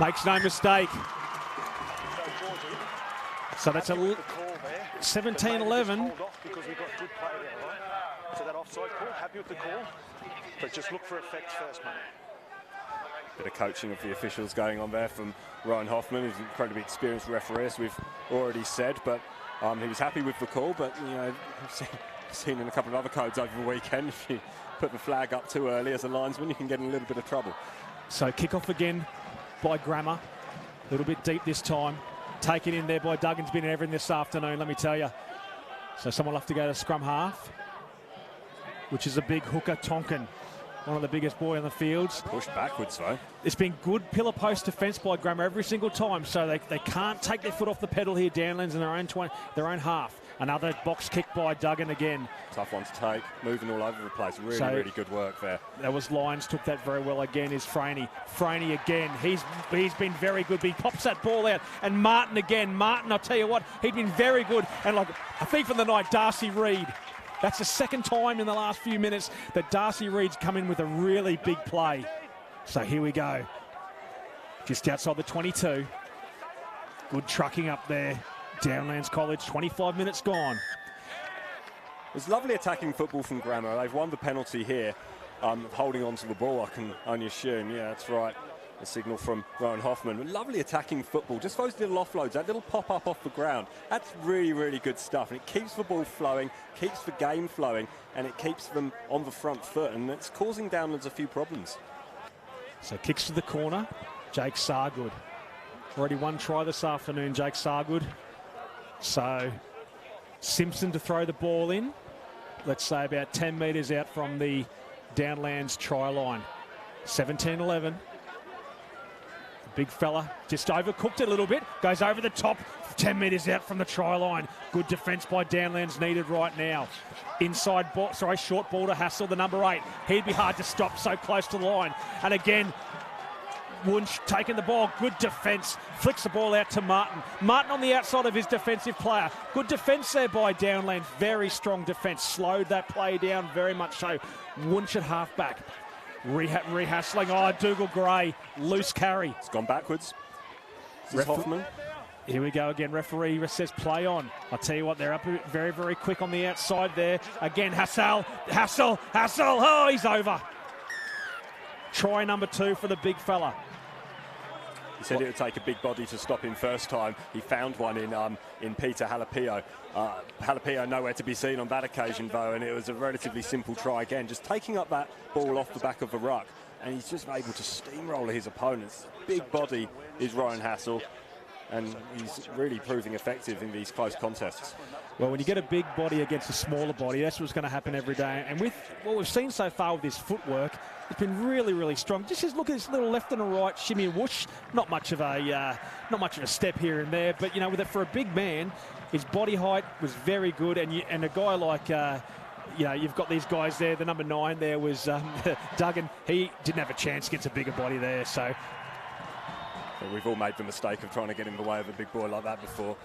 Makes no mistake. So that's a 17-11. Because we got good play there, right? So that offside call, happy with the call, but just look for effect first, mate. Bit of coaching of the officials going on there from Ryan Hoffman, who's an incredibly experienced referee, as we've already said. But he was happy with the call. But you know, I've seen in a couple of other codes over the weekend, if you put the flag up too early as a linesman, you can get in a little bit of trouble. So kickoff again by Grammer. A little bit deep this time. Taken in there by Duggan's been in everything this afternoon, let me tell you. So someone will have to go to scrum half, which is a big hooker, Tonkin. One of the biggest boy on the fields. Pushed backwards though. It's been good pillar post defence by Grammer every single time, so they can't take their foot off the pedal here, Downlands, in their own half. Another box kick by Duggan again. Tough one to take, moving all over the place. Really good work there. That was Lyons, took that very well again, is Franey. Franey again, he's been very good, but he pops that ball out. And Martin again, Martin, I'll tell you what, he'd been very good. And like, I think for the night, Darcy Reid. That's the second time in the last few minutes that Darcy Reid's come in with a really big play. So here we go. Just outside the 22. Good trucking up there. Downlands College, 25 minutes gone. It was lovely attacking football from Grammer. They've won the penalty here. Holding on to the ball, I can only assume. Yeah, that's right. A signal from Ryan Hoffman. Lovely attacking football. Just those little offloads, that little pop-up off the ground. That's really good stuff. And it keeps the ball flowing, keeps the game flowing, and it keeps them on the front foot. And it's causing Downlands a few problems. So kicks to the corner. Jake Sargood. Already one try this afternoon, Jake Sargood. So Simpson to throw the ball in. Let's say about 10 metres out from the Downlands try line. 17-11. Big fella just overcooked it a little bit. Goes over the top, 10 metres out from the try line. Good defence by Downlands needed right now. Inside ball, short ball to Hassel, the number 8. He'd be hard to stop, so close to the line. And again, Wunsch taking the ball. Good defence. Flicks the ball out to Martin. Martin on the outside of his defensive player. Good defence there by Downlands. Very strong defence. Slowed that play down very much so. Wunsch at half-back. Rehassling. Oh, Dougal Gray. Loose carry. It's gone backwards. This is Hoffman. Here we go again. Referee says play on. I'll tell you what, they're up very quick on the outside there. Again, Hassel. Oh, he's over. Try number 2 for the big fella. He said it would take a big body to stop him first time. He found one in Peter Halapio. Halapio nowhere to be seen on that occasion though, and it was a relatively simple try again, just taking up that ball off the back of the ruck, and he's just able to steamroller his opponents. Big body is Ryan Hassel, and he's really proving effective in these close contests. Well, when you get a big body against a smaller body, that's what's going to happen every day. And with what we've seen so far with his footwork, it's been really strong. Just look at this little left and a right shimmy and whoosh. Not much of a step here and there, but you know, for a big man, his body height was very good. And a guy like you've got these guys there. The number 9 there was Duggan. He didn't have a chance against a bigger body there. So. We've all made the mistake of trying to get in the way of a big boy like that before.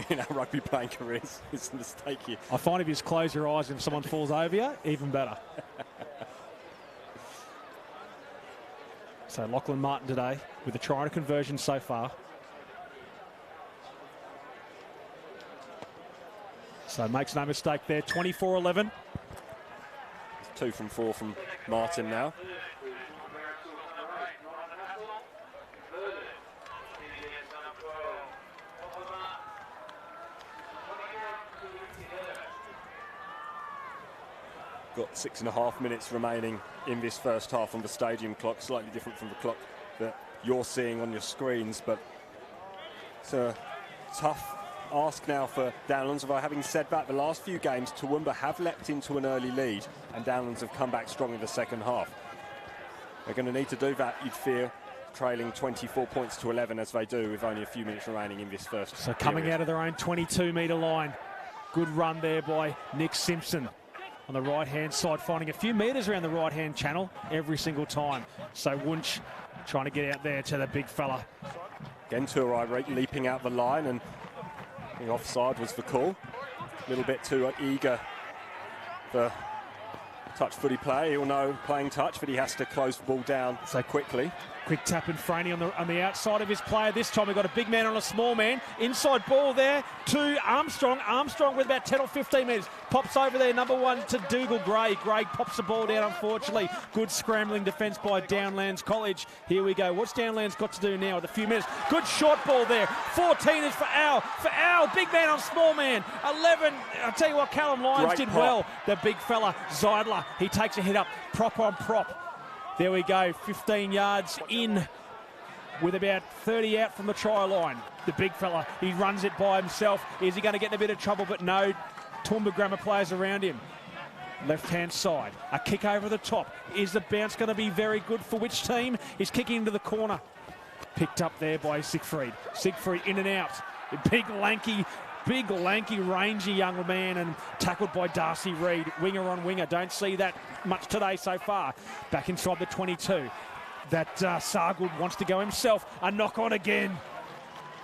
In our rugby playing careers, it's a mistake here. I find if you just close your eyes and someone falls over you, even better. So Lachlan Martin today with a try and a conversion so far. So makes no mistake there, 24-11. 2 from 4 from Martin now. Got 6.5 minutes remaining in this first half on the stadium clock, slightly different from the clock that you're seeing on your screens, but it's a tough ask now for Downlands. Although having said that, the last few games, Toowoomba have leapt into an early lead and Downlands have come back strong in the second half. They're going to need to do that, you'd fear, trailing 24 points to 11 as they do with only a few minutes remaining in this first So coming period. Out of their own 22-metre line. Good run there by Nick Simpson. On the right-hand side, finding a few metres around the right-hand channel every single time. So Wunsch trying to get out there to the big fella. Again, Turai leaping out the line, and the offside was the call. A little bit too eager for touch footy play. He'll know playing touch, but he has to close the ball down so quickly. Quick tap in Franey on the outside of his player. This time we've got a big man on a small man. Inside ball there to Armstrong. Armstrong with about 10 or 15 metres. Pops over there, number 1 to Dougal Gray. Gray pops the ball down, unfortunately. Good scrambling defence by Downlands College. Here we go. What's Downlands got to do now with a few minutes? Good short ball there. 14 is for Al. Big man on small man. 11. I'll tell you what, Callum Lyons Great did prop. well. The big fella, Zeidler. He takes a hit up. Prop on prop. There we go, 15 yards in with about 30 out from the try line. The big fella, he runs it by himself. Is he going to get in a bit of trouble? But no, Toowoomba Grammar players around him. Left-hand side, a kick over the top. Is the bounce going to be very good for which team? He's kicking into the corner. Picked up there by Siegfried. Siegfried in and out. Big, lanky, rangy young man, and tackled by Darcy Reid. Winger on winger. Don't see that much today so far. Back inside the 22. That Sargood wants to go himself. A knock on again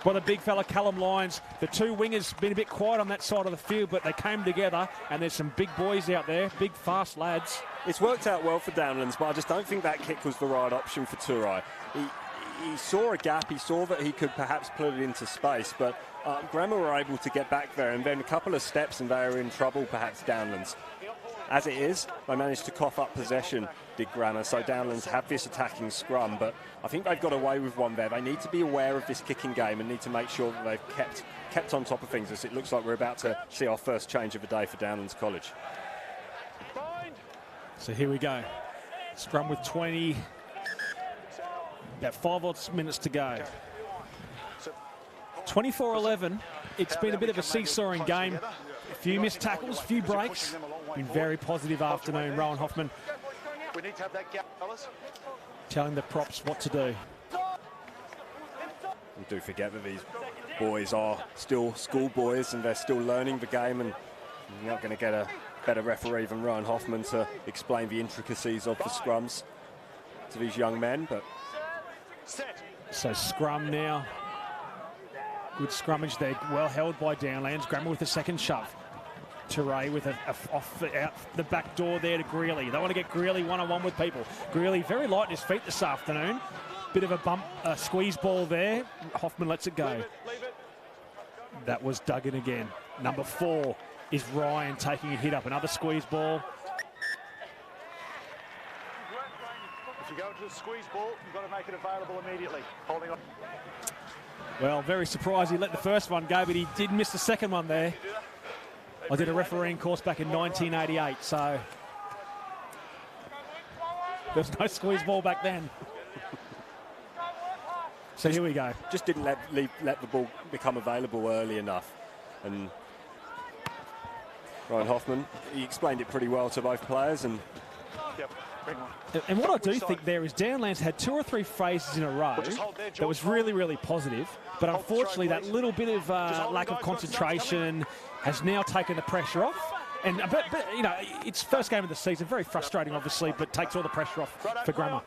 by the big fella Callum Lyons. The two wingers been a bit quiet on that side of the field, but they came together, and there's some big boys out there, big fast lads. It's worked out well for Downlands, but I just don't think that kick was the right option for Turai. He saw a gap, he saw that he could perhaps put it into space, but Grammar were able to get back there, and then a couple of steps and they were in trouble, perhaps Downlands. As it is, they managed to cough up possession, did Grammar, so Downlands have this attacking scrum, but I think they've got away with one there. They need to be aware of this kicking game and need to make sure that they've kept on top of things, as it looks like we're about to see our first change of the day for Downlands College. So here we go. Scrum with 20. About 5 odd minutes to go. 24-11. It's been a bit of a seesawing game. A few missed tackles, a few breaks. Been very positive afternoon. Rowan Hoffman telling the props what to do. We do forget that these boys are still schoolboys and they're still learning the game, and you're not going to get a better referee than Rowan Hoffman to explain the intricacies of the scrums to these young men. But so scrum now. Good scrummage there, well held by Downlands. Grammar with the second shove. Teray with out the back door there to Greeley. They want to get Greeley one-on-one with people. Greeley very light in his feet this afternoon. Bit of a bump, squeeze ball there. Hoffman lets it go. That was Duggan again. Number 4 is Ryan taking a hit up. Another squeeze ball. If you go into the squeeze ball, you've got to make it available immediately. Holding on. Well, very surprised he let the first one go, but he did miss the second one there. I did a refereeing course back in 1988, so there was no squeeze ball back then. So here we go. Just didn't let the ball become available early enough. And Ryan Hoffman, he explained it pretty well to both players. And And what I do think there is Downlands had 2 or 3 phases in a row that was really, really positive. But unfortunately, that little bit of lack of concentration has now taken the pressure off. And but, you know, it's first game of the season, very frustrating, obviously, but takes all the pressure off for Grammar.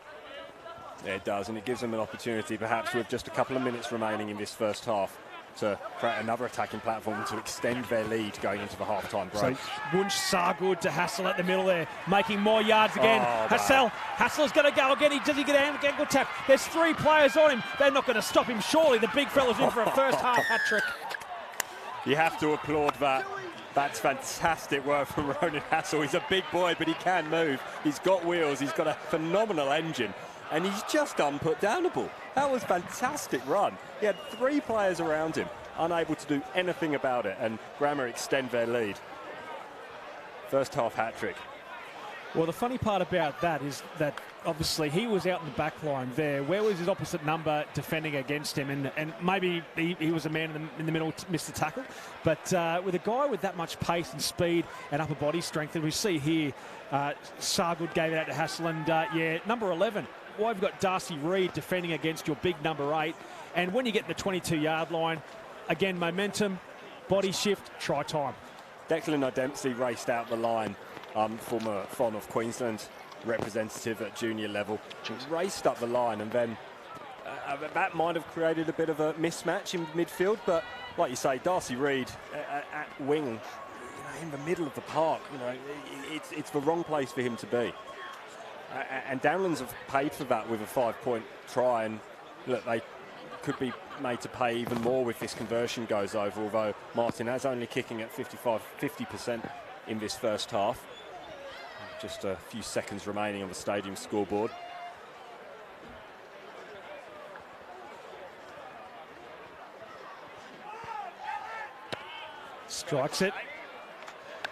Yeah, it does, and it gives them an opportunity, perhaps with just a couple of minutes remaining in this first half, to create another attacking platform to extend their lead going into the half-time break. So Wunsch Sargood to Hassel at the middle there, making more yards again. Hassel's going to go again. Does he get an ankle tap? There's 3 players on him. They're not going to stop him, surely. The big fella's in for a first half hat-trick. You have to applaud that. That's fantastic work from Ronan Hassel. He's a big boy, but he can move. He's got wheels. He's got a phenomenal engine. And he's just unput downable. That was a fantastic run. He had 3 players around him, unable to do anything about it, and Grammar extend their lead. First half hat-trick. Well, the funny part about that is that obviously he was out in the back line there. Where was his opposite number defending against him? And maybe he was a man in the middle to miss the tackle. But with a guy with that much pace and speed and upper body strength, and we see here, Sargood gave it out to Hassel, and yeah, number 11. Well, we've got Darcy Reid defending against your big number 8. And when you get the 22-yard line, again, momentum, body shift, try time. Declan Dempsey raced out the line, former Far North Queensland representative at junior level. Raced up the line, and then that might have created a bit of a mismatch in midfield. But like you say, Darcy Reid at wing, in the middle of the park, it's the wrong place for him to be. And Downlands have paid for that with a 5-point try, and look, they could be made to pay even more if this conversion goes over, although Martinez only kicking at 50% in this first half. Just a few seconds remaining on the stadium scoreboard. Strikes it.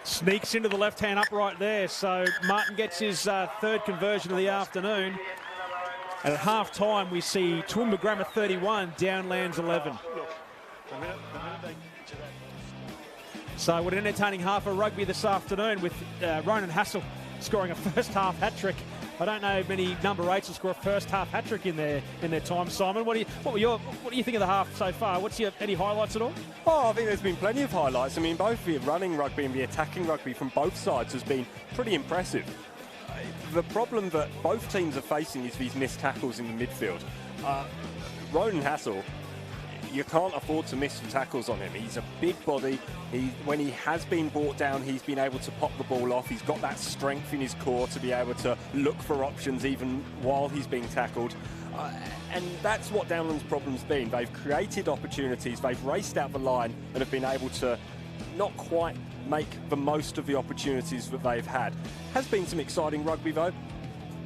Sneaks into the left-hand upright there. So Martin gets his third conversion of the afternoon. And at half-time, we see Toowoomba Grammar 31, Downlands 11. So what an entertaining half of rugby this afternoon with Ronan Hassel scoring a first-half hat-trick. I don't know many number 8s will score a first-half hat-trick in their time, Simon. What do you think of the half so far? Any highlights at all? Oh, I think there's been plenty of highlights. I mean, both the running rugby and the attacking rugby from both sides has been pretty impressive. The problem that both teams are facing is these missed tackles in the midfield. Ronan Hassel, you can't afford to miss the tackles on him. He's a big body. When he has been brought down, he's been able to pop the ball off. He's got that strength in his core to be able to look for options even while he's being tackled. And that's what Downlands' problem's been. They've created opportunities, they've raced out the line and have been able to not quite make the most of the opportunities that they've had. Has been some exciting rugby though,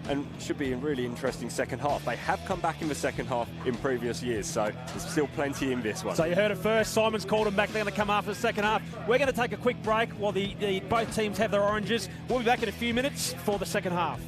and should be a really interesting second half. They have come back in the second half in previous years, so there's still plenty in this one. So you heard it first. Simon's called them back. They're going to come after the second half. We're going to take a quick break while both teams have their oranges. We'll be back in a few minutes for the second half.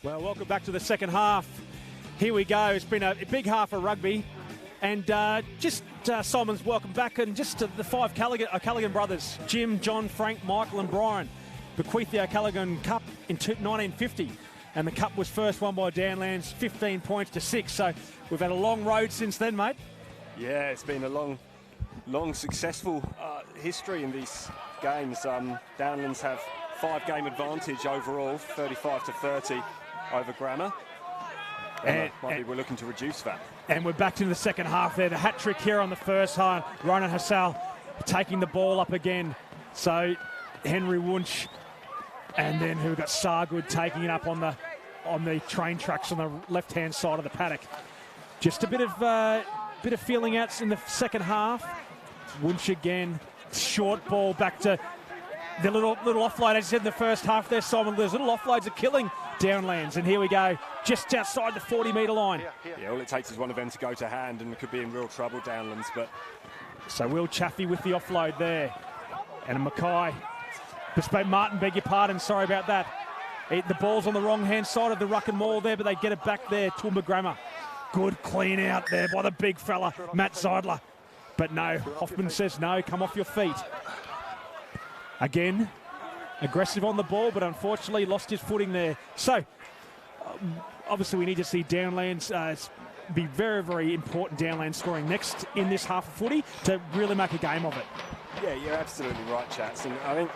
Well, welcome back to the second half. Here we go. It's been a big half of rugby. And Simon's welcome back. And just to the five O'Callaghan brothers, Jim, John, Frank, Michael and Brian, bequeathed the O'Callaghan Cup in 1950. And the Cup was first won by Downlands, 15 points to 6. So we've had a long road since then, mate. Yeah, it's been a long successful history in these games. Downlands have 5-game advantage overall, 35 to 30 over Grammar. And we're looking to reduce that. And we're back to the second half there. The hat trick here on the first half. Ronan Hassal taking the ball up again. So Henry Wunsch, and then we've got Sargood taking it up on the train tracks on the left-hand side of the paddock. Just a bit of feeling outs in the second half. Wunsch again, short ball back to the little offload, as you said in the first half there, Simon. Those little offloads are killing Downlands, and here we go, just outside the 40-metre line. Yeah, all it takes is one of them to go to hand and could be in real trouble, Downlands. But so Will Chaffee with the offload there, and Mackay. Martin, beg your pardon, sorry about that. The ball's on the wrong-hand side of the ruck and maul there, but they get it back there. Toowoomba Grammar. Good clean out there by the big fella, Matt Zeidler. But no, Hoffman says no, come off your feet. Again, aggressive on the ball, but unfortunately lost his footing there. So, obviously we need to see Downlands be very, very important Downlands scoring next in this half of footy to really make a game of it. Yeah, you're absolutely right, Chats. And I think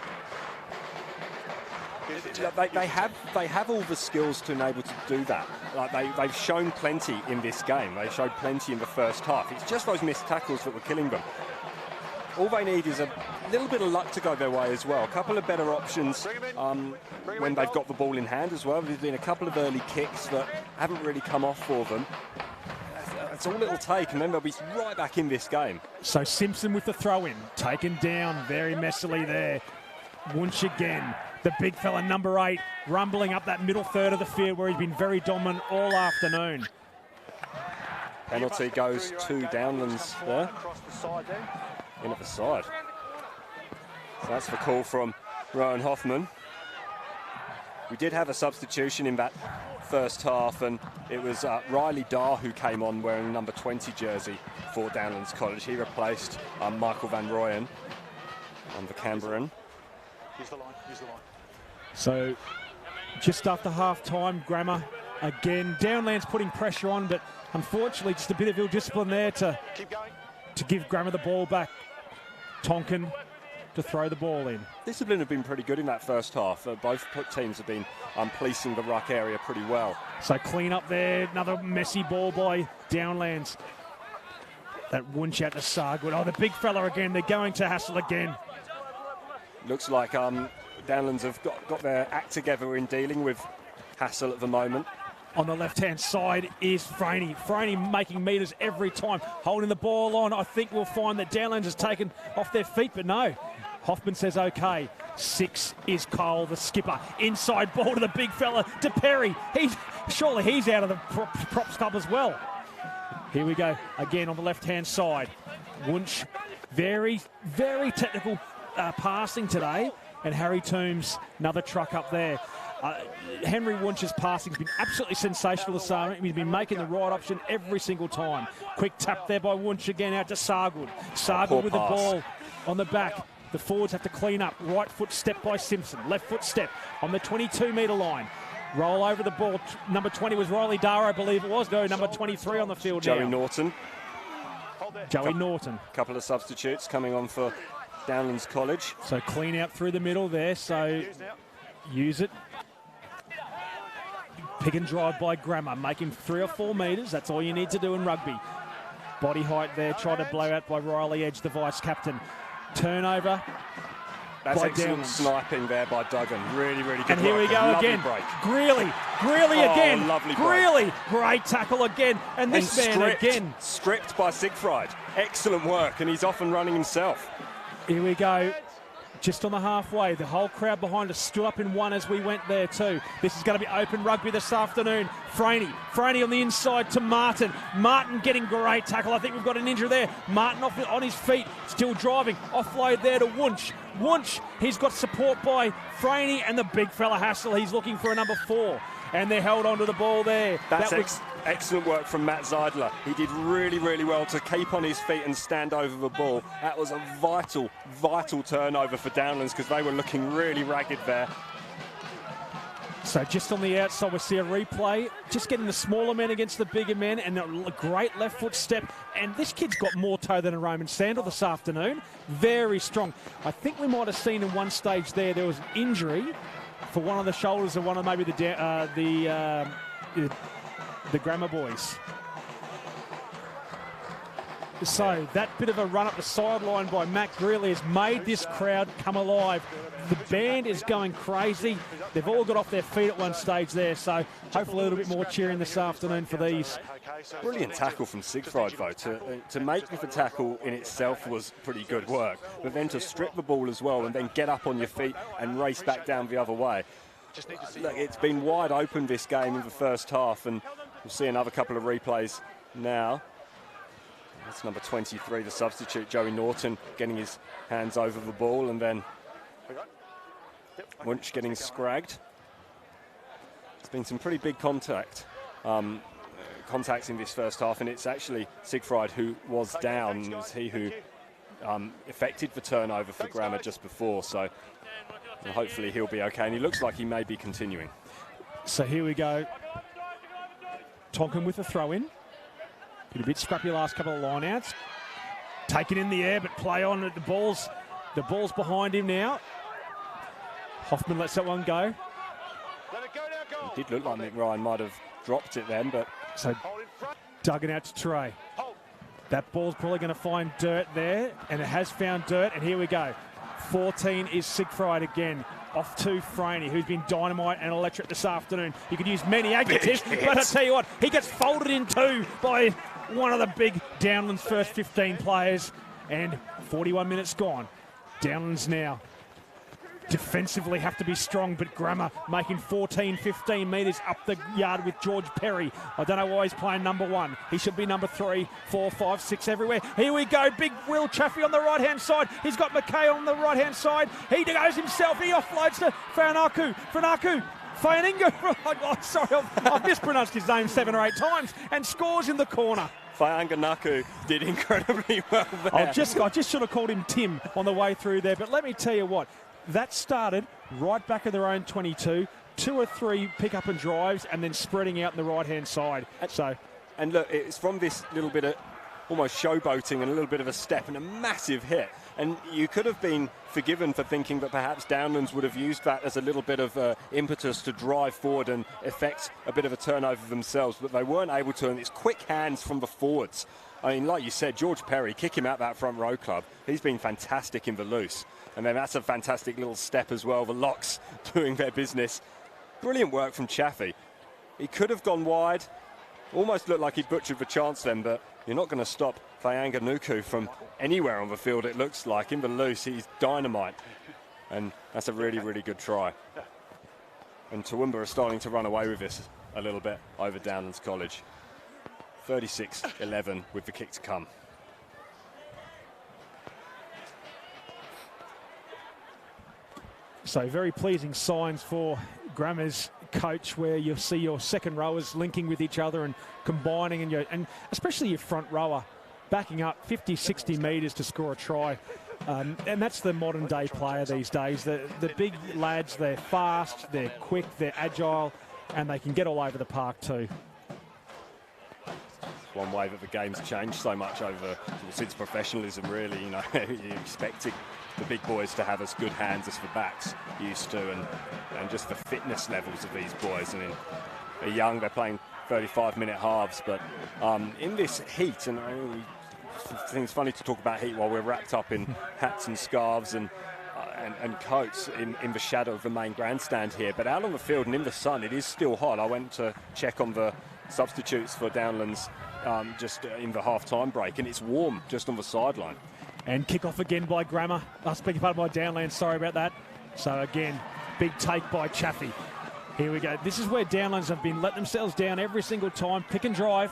they have all the skills to enable to do that. Like they've shown plenty in this game. They showed plenty in the first half. It's just those missed tackles that were killing them. All they need is a little bit of luck to go their way as well. A couple of better options when they've got the ball in hand as well. There's been a couple of early kicks that haven't really come off for them. That's all it'll take, and then they'll be right back in this game. So Simpson with the throw-in, taken down very messily there. Wunsch again. The big fella, number 8, rumbling up that middle third of the field where he's been very dominant all afternoon. Penalty goes to Downlands there. In at the side. So that's the call from Rowan Hoffman. We did have a substitution in that first half, and it was Riley Dar who came on wearing number 20 jersey for Downlands College. He replaced Michael Van Rooyen on the Cambrian. Use the line. So just after half-time, Grammar again. Downlands putting pressure on, but unfortunately just a bit of ill discipline there to give Grammar the ball back. Tonkin to throw the ball in. Discipline have been pretty good in that first half. Both teams have been policing the ruck area pretty well. So clean up there, another messy ball by Downlands. That Wunsch out to Sargood. Oh, the big fella again. They're going to Hassel again. Looks like Downlands have got their act together in dealing with Hassel at the moment. On the left-hand side is Franey. Franey making metres every time, holding the ball on. I think we'll find that Downlands has taken off their feet, but no. Hoffman says okay. 6 is Cole, the skipper. Inside ball to the big fella, to Perry. Surely he's out of the props club as well. Here we go, again on the left-hand side. Wunsch, very, very technical passing today. And Harry Toombs, another truck up there. Henry Wunsch's passing has been absolutely sensational this summer. He's been making the right option every single time. Quick tap there by Wunsch again out to Sargood. Sargood with the ball on the back. The forwards have to clean up. Right foot step by Simpson. Left foot step on the 22-metre line. Roll over the ball. Number 20 was Riley Dar, I believe it was. No, number 23 on the field Joey now. Norton. Joey Norton. Couple of substitutes coming on for Downlands College. So clean out through the middle there. So use it. Pick and drive by Grammar, making 3 or 4 metres. That's all you need to do in rugby. Body height there, tried to blow out by Riley Edge, the vice-captain. Turnover. That's by excellent Downlands. Sniping there by Duggan. Really, really good. And here we go lovely again. Break. Greeley again. Lovely break. Greeley, great tackle again. And this man again. Stripped by Siegfried. Excellent work, and he's off and running himself. Here we go. Just on the halfway, the whole crowd behind us stood up in one as we went there too. This is going to be open rugby this afternoon. Franey on the inside to Martin. Martin getting great tackle. I think we've got an injury there. Martin off on his feet, still driving. Offload there to Wunsch. Wunsch, he's got support by Franey and the big fella Hassel. He's looking for a number 4. and they're held onto the ball there. That's excellent work from Matt Zeidler. He did really, really well to keep on his feet and stand over the ball. That was a vital, vital turnover for Downlands because they were looking really ragged there. So just on the outside, we see a replay, just getting the smaller men against the bigger men, and a great left foot step. And this kid's got more toe than a Roman sandal this afternoon. Very strong. I think we might have seen in one stage there was an injury for one of the shoulders of one of maybe the Grammar boys. So that bit of a run up the sideline by Matt Greeley has made this crowd come alive. The band is going crazy. They've all got off their feet at one stage there, so hopefully a little bit more cheering this afternoon for these. Brilliant tackle from Sigfrid, though. To make the tackle in itself was pretty good work, but then to strip the ball as well and then get up on your feet and race back down the other way. Look, it's been wide open this game in the first half, and we'll see another couple of replays now. That's number 23, the substitute, Joey Norton, getting his hands over the ball, and then Wunsch getting scragged. There's been some pretty big contacts in this first half, and it's actually Sigfrid who was down. It was he who effected the turnover for Grammar just before, so hopefully he'll be okay, and he looks like he may be continuing. So here we go. Tonkin with a throw-in. Been a bit scrappy last couple of line-outs. Taken in the air, but play on at the ball's behind him now. Hoffman lets that one go. It did look like Mick Ryan might have dropped it then, but... So dug it out to Trey. That ball's probably going to find dirt there, and it has found dirt, and here we go. 14 is Sigfrid again. Off to Franey, who's been dynamite and electric this afternoon. You could use many adjectives, but I tell you what, he gets folded in two by one of the big Downlands first 15 players, and 41 minutes gone. Downlands now defensively have to be strong, but Grammar making 14, 15 metres up the yard with George Perry. I don't know why he's playing number one. He should be number 3, 4, 5, 6 everywhere. Here we go, big Will Chaffee on the right-hand side. He's got McKay on the right-hand side. He goes himself. He offloads to Fainaku. Fayaninga. Oh, sorry, I've mispronounced his name 7 or 8 times, and scores in the corner. Fainganaku did incredibly well there. I just should have called him Tim on the way through there, but let me tell you what, that started right back of their own 22, 2 or 3 pick-up and drives, and then spreading out on the right-hand side. And look, it's from this little bit of almost showboating and a little bit of a step and a massive hit. And you could have been forgiven for thinking that perhaps Downlands would have used that as a little bit of impetus to drive forward and effect a bit of a turnover themselves, but they weren't able to, and it's quick hands from the forwards. I mean, like you said, George Perry, kick him out that front row club. He's been fantastic in the loose. And then that's a fantastic little step as well. The locks doing their business. Brilliant work from Chaffee. He could have gone wide. Almost looked like he butchered the chance then, but you're not going to stop Fayanganuku from anywhere on the field, it looks like. In the loose, he's dynamite. And that's a really, really good try. And Toowoomba are starting to run away with this a little bit over Downlands College. 36-11 with the kick to come. So very pleasing signs for Grammar's coach, where you'll see your second rowers linking with each other and combining, and especially your front rower backing up 50, 60 metres to score a try. And that's the modern day player these days. The big lads, they're fast, they're quick, they're agile, and they can get all over the park too. One way that the game's changed so much since professionalism, really. You know, you're expecting the big boys to have as good hands as the backs used to, and just the fitness levels of these boys. I mean, they're young, they're playing 35-minute halves, but in this heat, and I think it's funny to talk about heat while we're wrapped up in hats and scarves and coats in the shadow of the main grandstand here, but out on the field and in the sun, it is still hot. I went to check on the substitutes for Downlands just in the half-time break, and it's warm just on the sideline. And kick-off again by Grammar. Speaking part by Downlands, sorry about that. So again, big take by Chaffee. Here we go. This is where Downlands have been letting themselves down every single time. Pick and drive.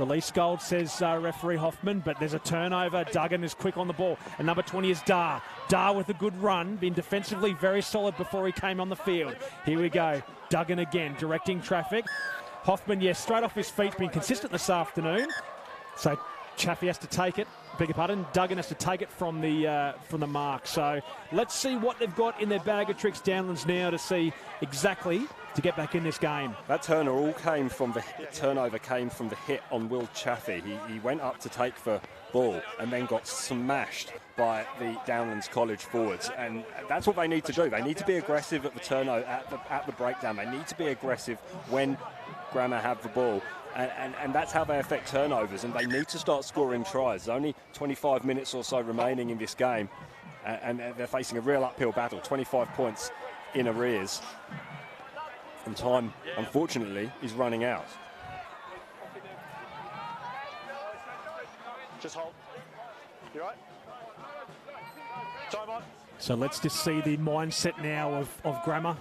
Release gold, says referee Hoffman, but there's a turnover. Duggan is quick on the ball. And number 20 is Dar. Dar with a good run, been defensively very solid before he came on the field. Here we go. Duggan again, directing traffic. Hoffman, yes, straight off his feet, been consistent this afternoon. So Chaffee has to take it. Beg your pardon. Duggan has to take it from the mark. So let's see what they've got in their bag of tricks, Downlands, now to see exactly to get back in this game. That turnover came from the hit on Will Chaffee. He went up to take the ball and then got smashed by the Downlands College forwards, and that's what they need to do. They need to be aggressive at the turnover, at the breakdown. They need to be aggressive when Grammar have the ball. And that's how they affect turnovers, and they need to start scoring tries. There's only 25 minutes or so remaining in this game, and they're facing a real uphill battle. 25 points in arrears, and time, unfortunately, is running out. Just hold. You right? Time on. So let's just see the mindset now of Grammar.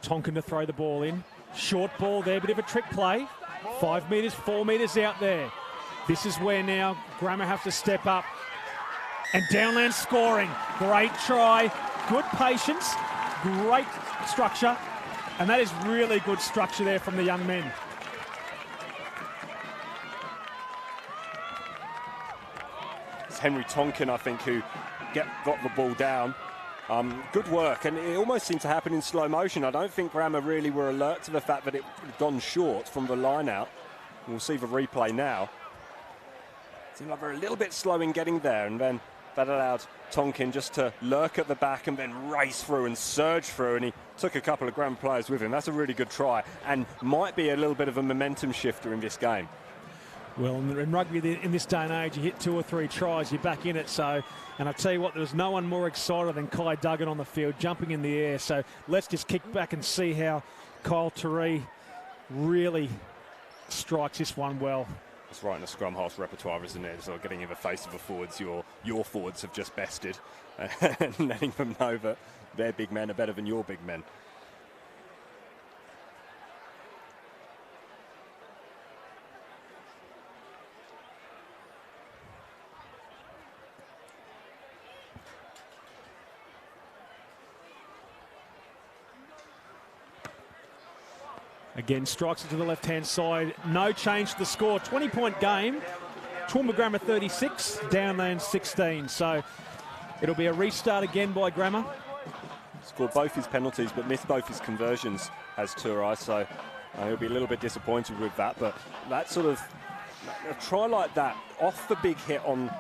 Tonkin to throw the ball in. Short ball there, bit of a trick play. 5 metres, 4 metres out there. This is where now Grammar have to step up. And Downlands scoring. Great try, good patience, great structure. And that is really good structure there from the young men. It's Henry Tonkin, I think, who got the ball down. Good work, and it almost seemed to happen in slow motion. I don't think Grammar really were alert to the fact that it had gone short from the line out. We'll see the replay now. Seemed like they're a little bit slow in getting there, and then that allowed Tonkin just to lurk at the back and then race through and surge through, and he took a couple of Grammar players with him. That's a really good try, and might be a little bit of a momentum shifter in this game. Well, in rugby in this day and age, you hit 2 or 3 tries, you're back in it. So, and I tell you what, there was no one more excited than Kai Duggan on the field, jumping in the air. So let's just kick back and see how Kyle Teree really strikes this one well. It's right in the scrum half repertoire, isn't it? So getting in the face of the forwards, your forwards have just bested, and letting them know that their big men are better than your big men. Again, strikes it to the left-hand side. No change to the score. 20-point game. Toowoomba Grammar 36, Downlands 16. So it'll be a restart again by Grammar. Scored both his penalties, but missed both his conversions as Turai. So he'll be a little bit disappointed with that. But that sort of a try like that off the big hit on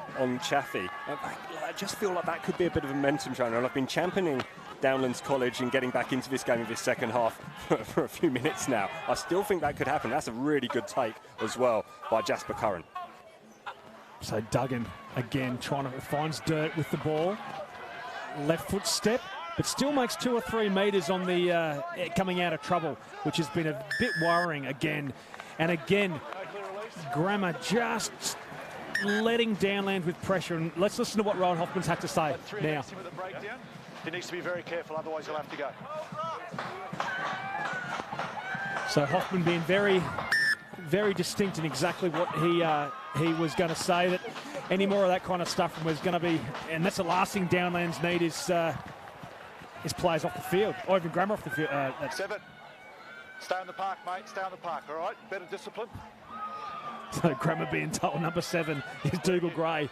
Chaffee, I just feel like that could be a bit of a momentum showing. And I've been championing Downlands College and getting back into this game in this second half for a few minutes now. I still think that could happen. That's a really good take as well by Jasper Curran. So Duggan again finds dirt with the ball. Left foot step, but still makes 2 or 3 metres on the coming out of trouble, which has been a bit worrying again. And again, Grammar just letting Downlands with pressure. And let's listen to what Ryan Hoffman's had to say now. He needs to be very careful, otherwise he'll have to go. So Hoffman being very, very distinct in exactly what he was going to say, that any more of that kind of stuff was going to be, and that's the last thing Downlands need is players off the field, or even Grammar off the field. 7. Stay on the park, mate. Stay on the park, all right? Better discipline. So Grammar being told number 7 is Dougal Gray.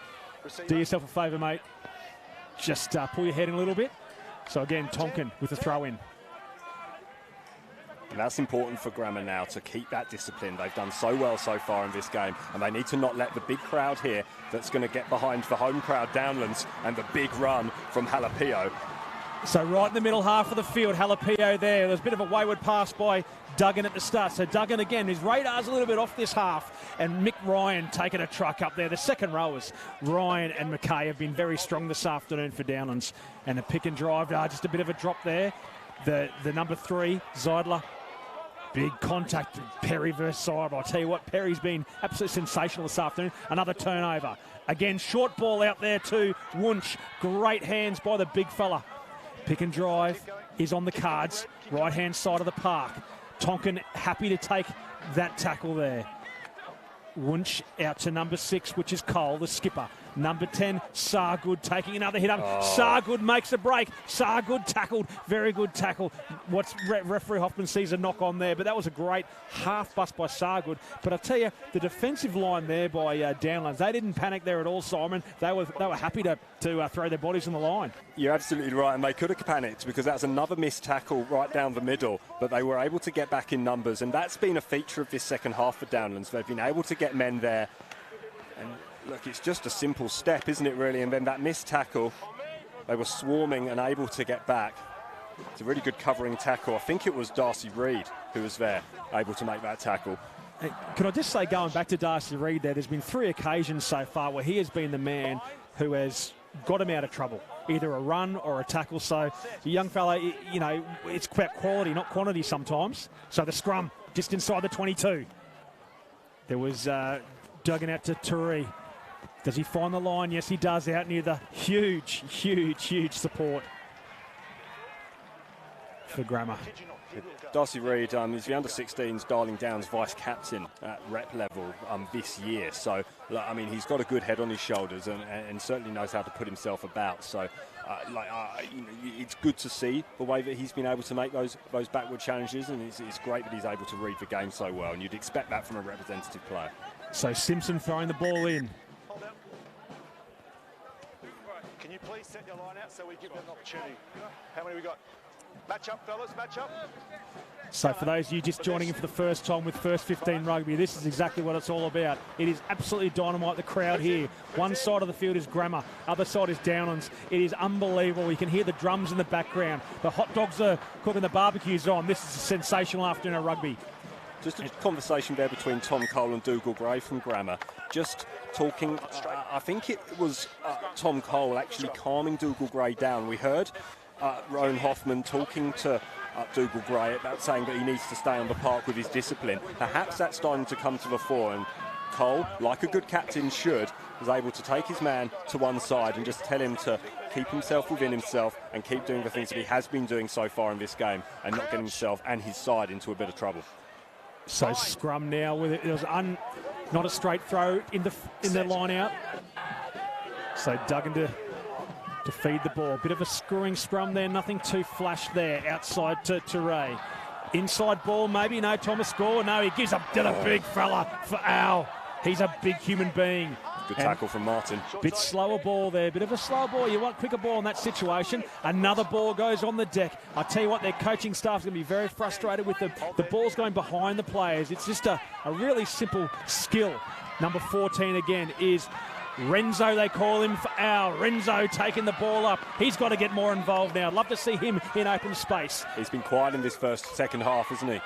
Do yourself a favour, mate. Just pull your head in a little bit. So again, Tonkin with the throw in. And that's important for Grammar now, to keep that discipline. They've done so well so far in this game, and they need to not let the big crowd here that's going to get behind the home crowd Downlands and the big run from Halapio. So right in the middle half of the field, Halapio there. There's a bit of a wayward pass by Duggan at the start. So Duggan again, his radar's a little bit off this half, and Mick Ryan taking a truck up there. The second rowers, Ryan and McKay, have been very strong this afternoon for Downlands. And the pick and drive, just a bit of a drop there. The number 3, Zeidler. Big contact, Perry versus Seidler. I'll tell you what, Perry's been absolutely sensational this afternoon. Another turnover. Again, short ball out there to Wunsch. Great hands by the big fella. Pick and drive is on the cards, right-hand side of the park. Tonkin happy to take that tackle there. Wunsch out to number 6, which is Cole, the skipper. Number 10, Sargood taking another hit up. Sargood makes a break. Sargood tackled. Very good tackle. Referee Hoffman sees a knock on there, but that was a great half bust by Sargood. But I tell you, the defensive line there by Downlands, they didn't panic there at all, Simon. They were happy to throw their bodies on the line. You're absolutely right, and they could have panicked because that's another missed tackle right down the middle, but they were able to get back in numbers, and that's been a feature of this second half for Downlands. They've been able to get men there, and look, it's just a simple step, isn't it, really? And then that missed tackle, they were swarming and able to get back. It's a really good covering tackle. I think it was Darcy Reid who was there, able to make that tackle. Hey, can I just say, going back to Darcy Reid there's been 3 occasions so far where he has been the man who has got him out of trouble, either a run or a tackle. So the young fella, you know, it's about quality, not quantity sometimes. So the scrum, just inside the 22. There was Duggan out to Turi. Does he find the line? Yes, he does, out near the huge support for Grammar. Darcy Reid, he's the under-16s Darling Downs vice-captain at rep level this year. So, I mean, he's got a good head on his shoulders and certainly knows how to put himself about. So, you know, it's good to see the way that he's been able to make those backward challenges, and it's great that he's able to read the game so well, and you'd expect that from a representative player. So Simpson throwing the ball in. Can you please set your line out so we give them an opportunity? How many we got? Match up, fellas, match up. So for those of you just joining in for the first time with First 15 Rugby, this is exactly what it's all about. It is absolutely dynamite, the crowd here. One side of the field is Grammar, other side is Downlands. It is unbelievable. You can hear the drums in the background. The hot dogs are cooking, the barbecue's on. This is a sensational afternoon of rugby. Just a conversation there between Tom Cole and Dougal Gray from Grammar. Just talking, I think it was Tom Cole actually calming Dougal Gray down. We heard Rowan Hoffman talking to Dougal Gray about saying that he needs to stay on the park with his discipline. Perhaps that's starting to come to the fore, and Cole, like a good captain should, was able to take his man to one side and just tell him to keep himself within himself and keep doing the things that he has been doing so far in this game and not getting himself and his side into a bit of trouble. So scrum now with it. There was not a straight throw in the line out. So Duggan to feed the ball. Bit of a screwing scrum there. Nothing too flash there. Outside to Ray. Inside ball maybe. No, Thomas Gore. No, he gives up to the big fella for Al. He's a big human being. Good tackle from Martin. Bit slower ball there, bit of a slow ball. You want quicker ball in that situation. Another ball goes on the deck. I tell you what, their coaching staff's going to be very frustrated with them. The ball's going behind the players. It's just a really simple skill. Number 14 again is Renzo, they call him for Al. Renzo taking the ball up. He's got to get more involved now. I'd love to see him in open space. He's been quiet in this second half, isn't he?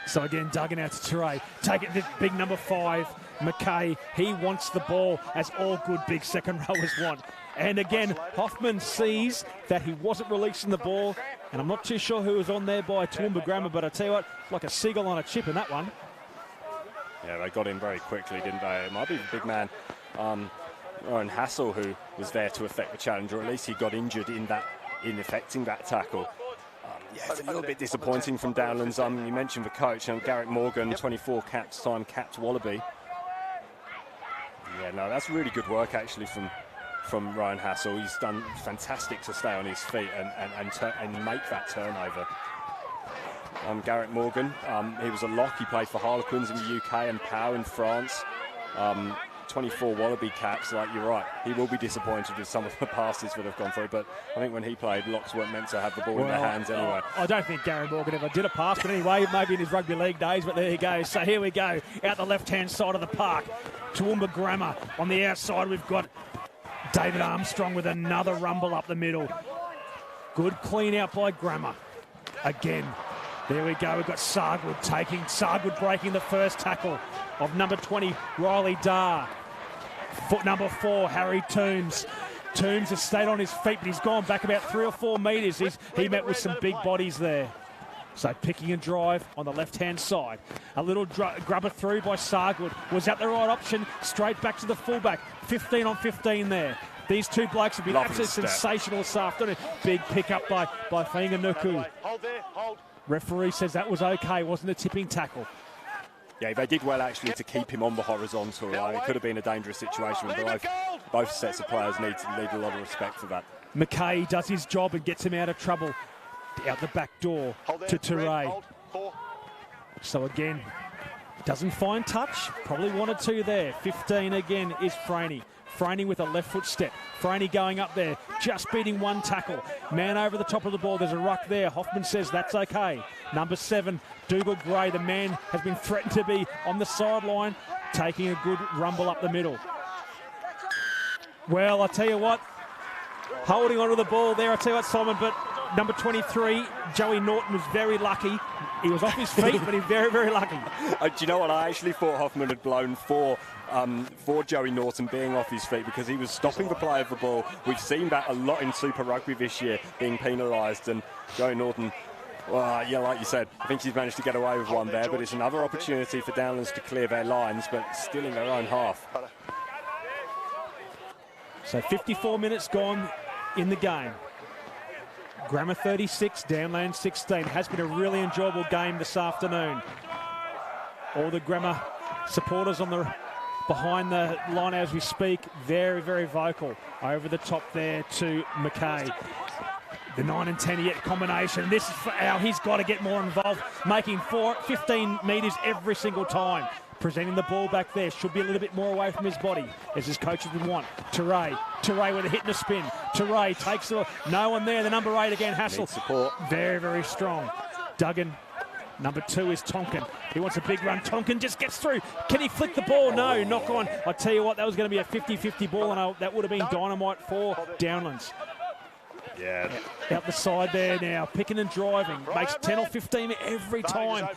So again, Duggan out to Teray. Take it to big number 5, McKay. He wants the ball, as all good big second rowers want. And again, Hoffman sees that he wasn't releasing the ball, and I'm not too sure who was on there by Toowoomba Grammar, but I tell you what, like a seagull on a chip in that one. Yeah, they got him very quickly, didn't they? It might be the big man, Ryan Hassel, who was there to effect the challenge, or at least he got injured in effecting that tackle. Yeah, it's a little bit disappointing from Downlands. You mentioned the coach, Garrett Morgan, 24 time capped Wallaby. Yeah, no, that's really good work actually from Ryan Hassel. He's done fantastic to stay on his feet and make that turnover. Garrett Morgan, he was a lock. He played for Harlequins in the UK and Pau in France. 24 Wallaby caps, like you're right. He will be disappointed with some of the passes that have gone through, but I think when he played, locks weren't meant to have the ball in their hands anyway. I don't think Garrett Morgan ever did a pass, but anyway, maybe in his rugby league days, but there you go. So here we go, out the left-hand side of the park. Toowoomba Grammar. On the outside, we've got David Armstrong with another rumble up the middle. Good clean out by Grammar. Again, there we go. We've got Sargood breaking the first tackle of number 20, Riley Dar. Foot number 4, Harry Toombs. Toombs has stayed on his feet, but he's gone back about 3 or 4 metres. He met with some big bodies there. So picking and drive on the left-hand side. A little grubber through by Sargood. Was that the right option? Straight back to the fullback. 15 on 15 there. These two blokes have been absolutely sensational this afternoon. Big pick up by Whanganuku. Hold there, hold. Referee says that was okay, wasn't a tipping tackle. Yeah, they did well actually to keep him on the horizontal. It could have been a dangerous situation, but both sets of players need a lot of respect for that. McKay does his job and gets him out of trouble. Out the back door to Touray. So again, doesn't find touch. Probably wanted to there. 15 again is Franey. Franey with a left foot step. Franey going up there, just beating one tackle. Man over the top of the ball. There's a ruck there. Hoffman says that's okay. Number 7, Dougal Gray. The man has been threatened to be on the sideline, taking a good rumble up the middle. Well, I tell you what, holding onto the ball there. I tell you what, Simon, but number 23, Joey Norton, was very lucky. He was off his feet, but he's very, very lucky. Do you know what? I actually thought Hoffman had blown for Joey Norton being off his feet, because he was stopping the play of the ball. We've seen that a lot in Super Rugby this year, being penalised, and Joey Norton, well, yeah, like you said, I think he's managed to get away with one there, but it's another opportunity for Downlands to clear their lines, but still in their own half. So 54 minutes gone in the game. Grammar 36, Downlands 16. Has been a really enjoyable game this afternoon. All the Grammar supporters on the behind the line as we speak, very, very vocal. Over the top there to McKay. The 9 and 10 yet combination. This is for Al. He's got to get more involved, making 15 metres every single time. Presenting the ball back there. Should be a little bit more away from his body, as his coaches would want. Touray with a hit and a spin. Touray takes the... No one there. The number 8 again, Hassel. Needs support. Very, very strong. Duggan. Number 2 is Tonkin. He wants a big run. Tonkin just gets through. Can he flick the ball? No, knock on. I tell you what, that was going to be a 50-50 ball, and that would have been dynamite for Downlands. Yeah. Out the side there now, picking and driving. Makes 10 or 15 every time.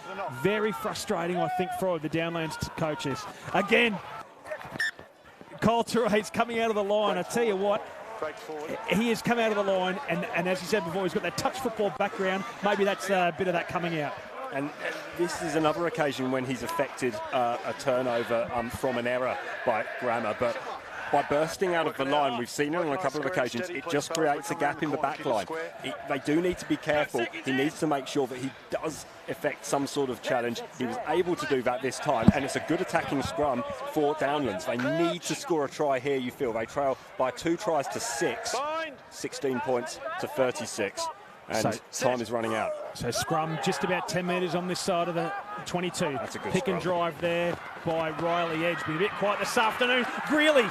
Very frustrating, I think, for the Downlands coaches. Again, Kyle Touray's coming out of the line. I tell you what, he has come out of the line, and as you said before, he's got that touch football background. Maybe that's a bit of that coming out. And this is another occasion when he's affected a turnover from an error by Grammar, but by bursting out of the line, we've seen it on a couple of occasions, it just creates a gap in the back line. They do need to be careful. He needs to make sure that he does effect some sort of challenge. He was able to do that this time, and it's a good attacking scrum for Downlands. They need to score a try here, you feel. They trail by 2 tries to 6, 16 points to 36. And time is running out. So scrum just about 10 metres on this side of the 22. That's a good pick scrum. And drive there by Riley Edge. Been a bit quiet this afternoon. Greeley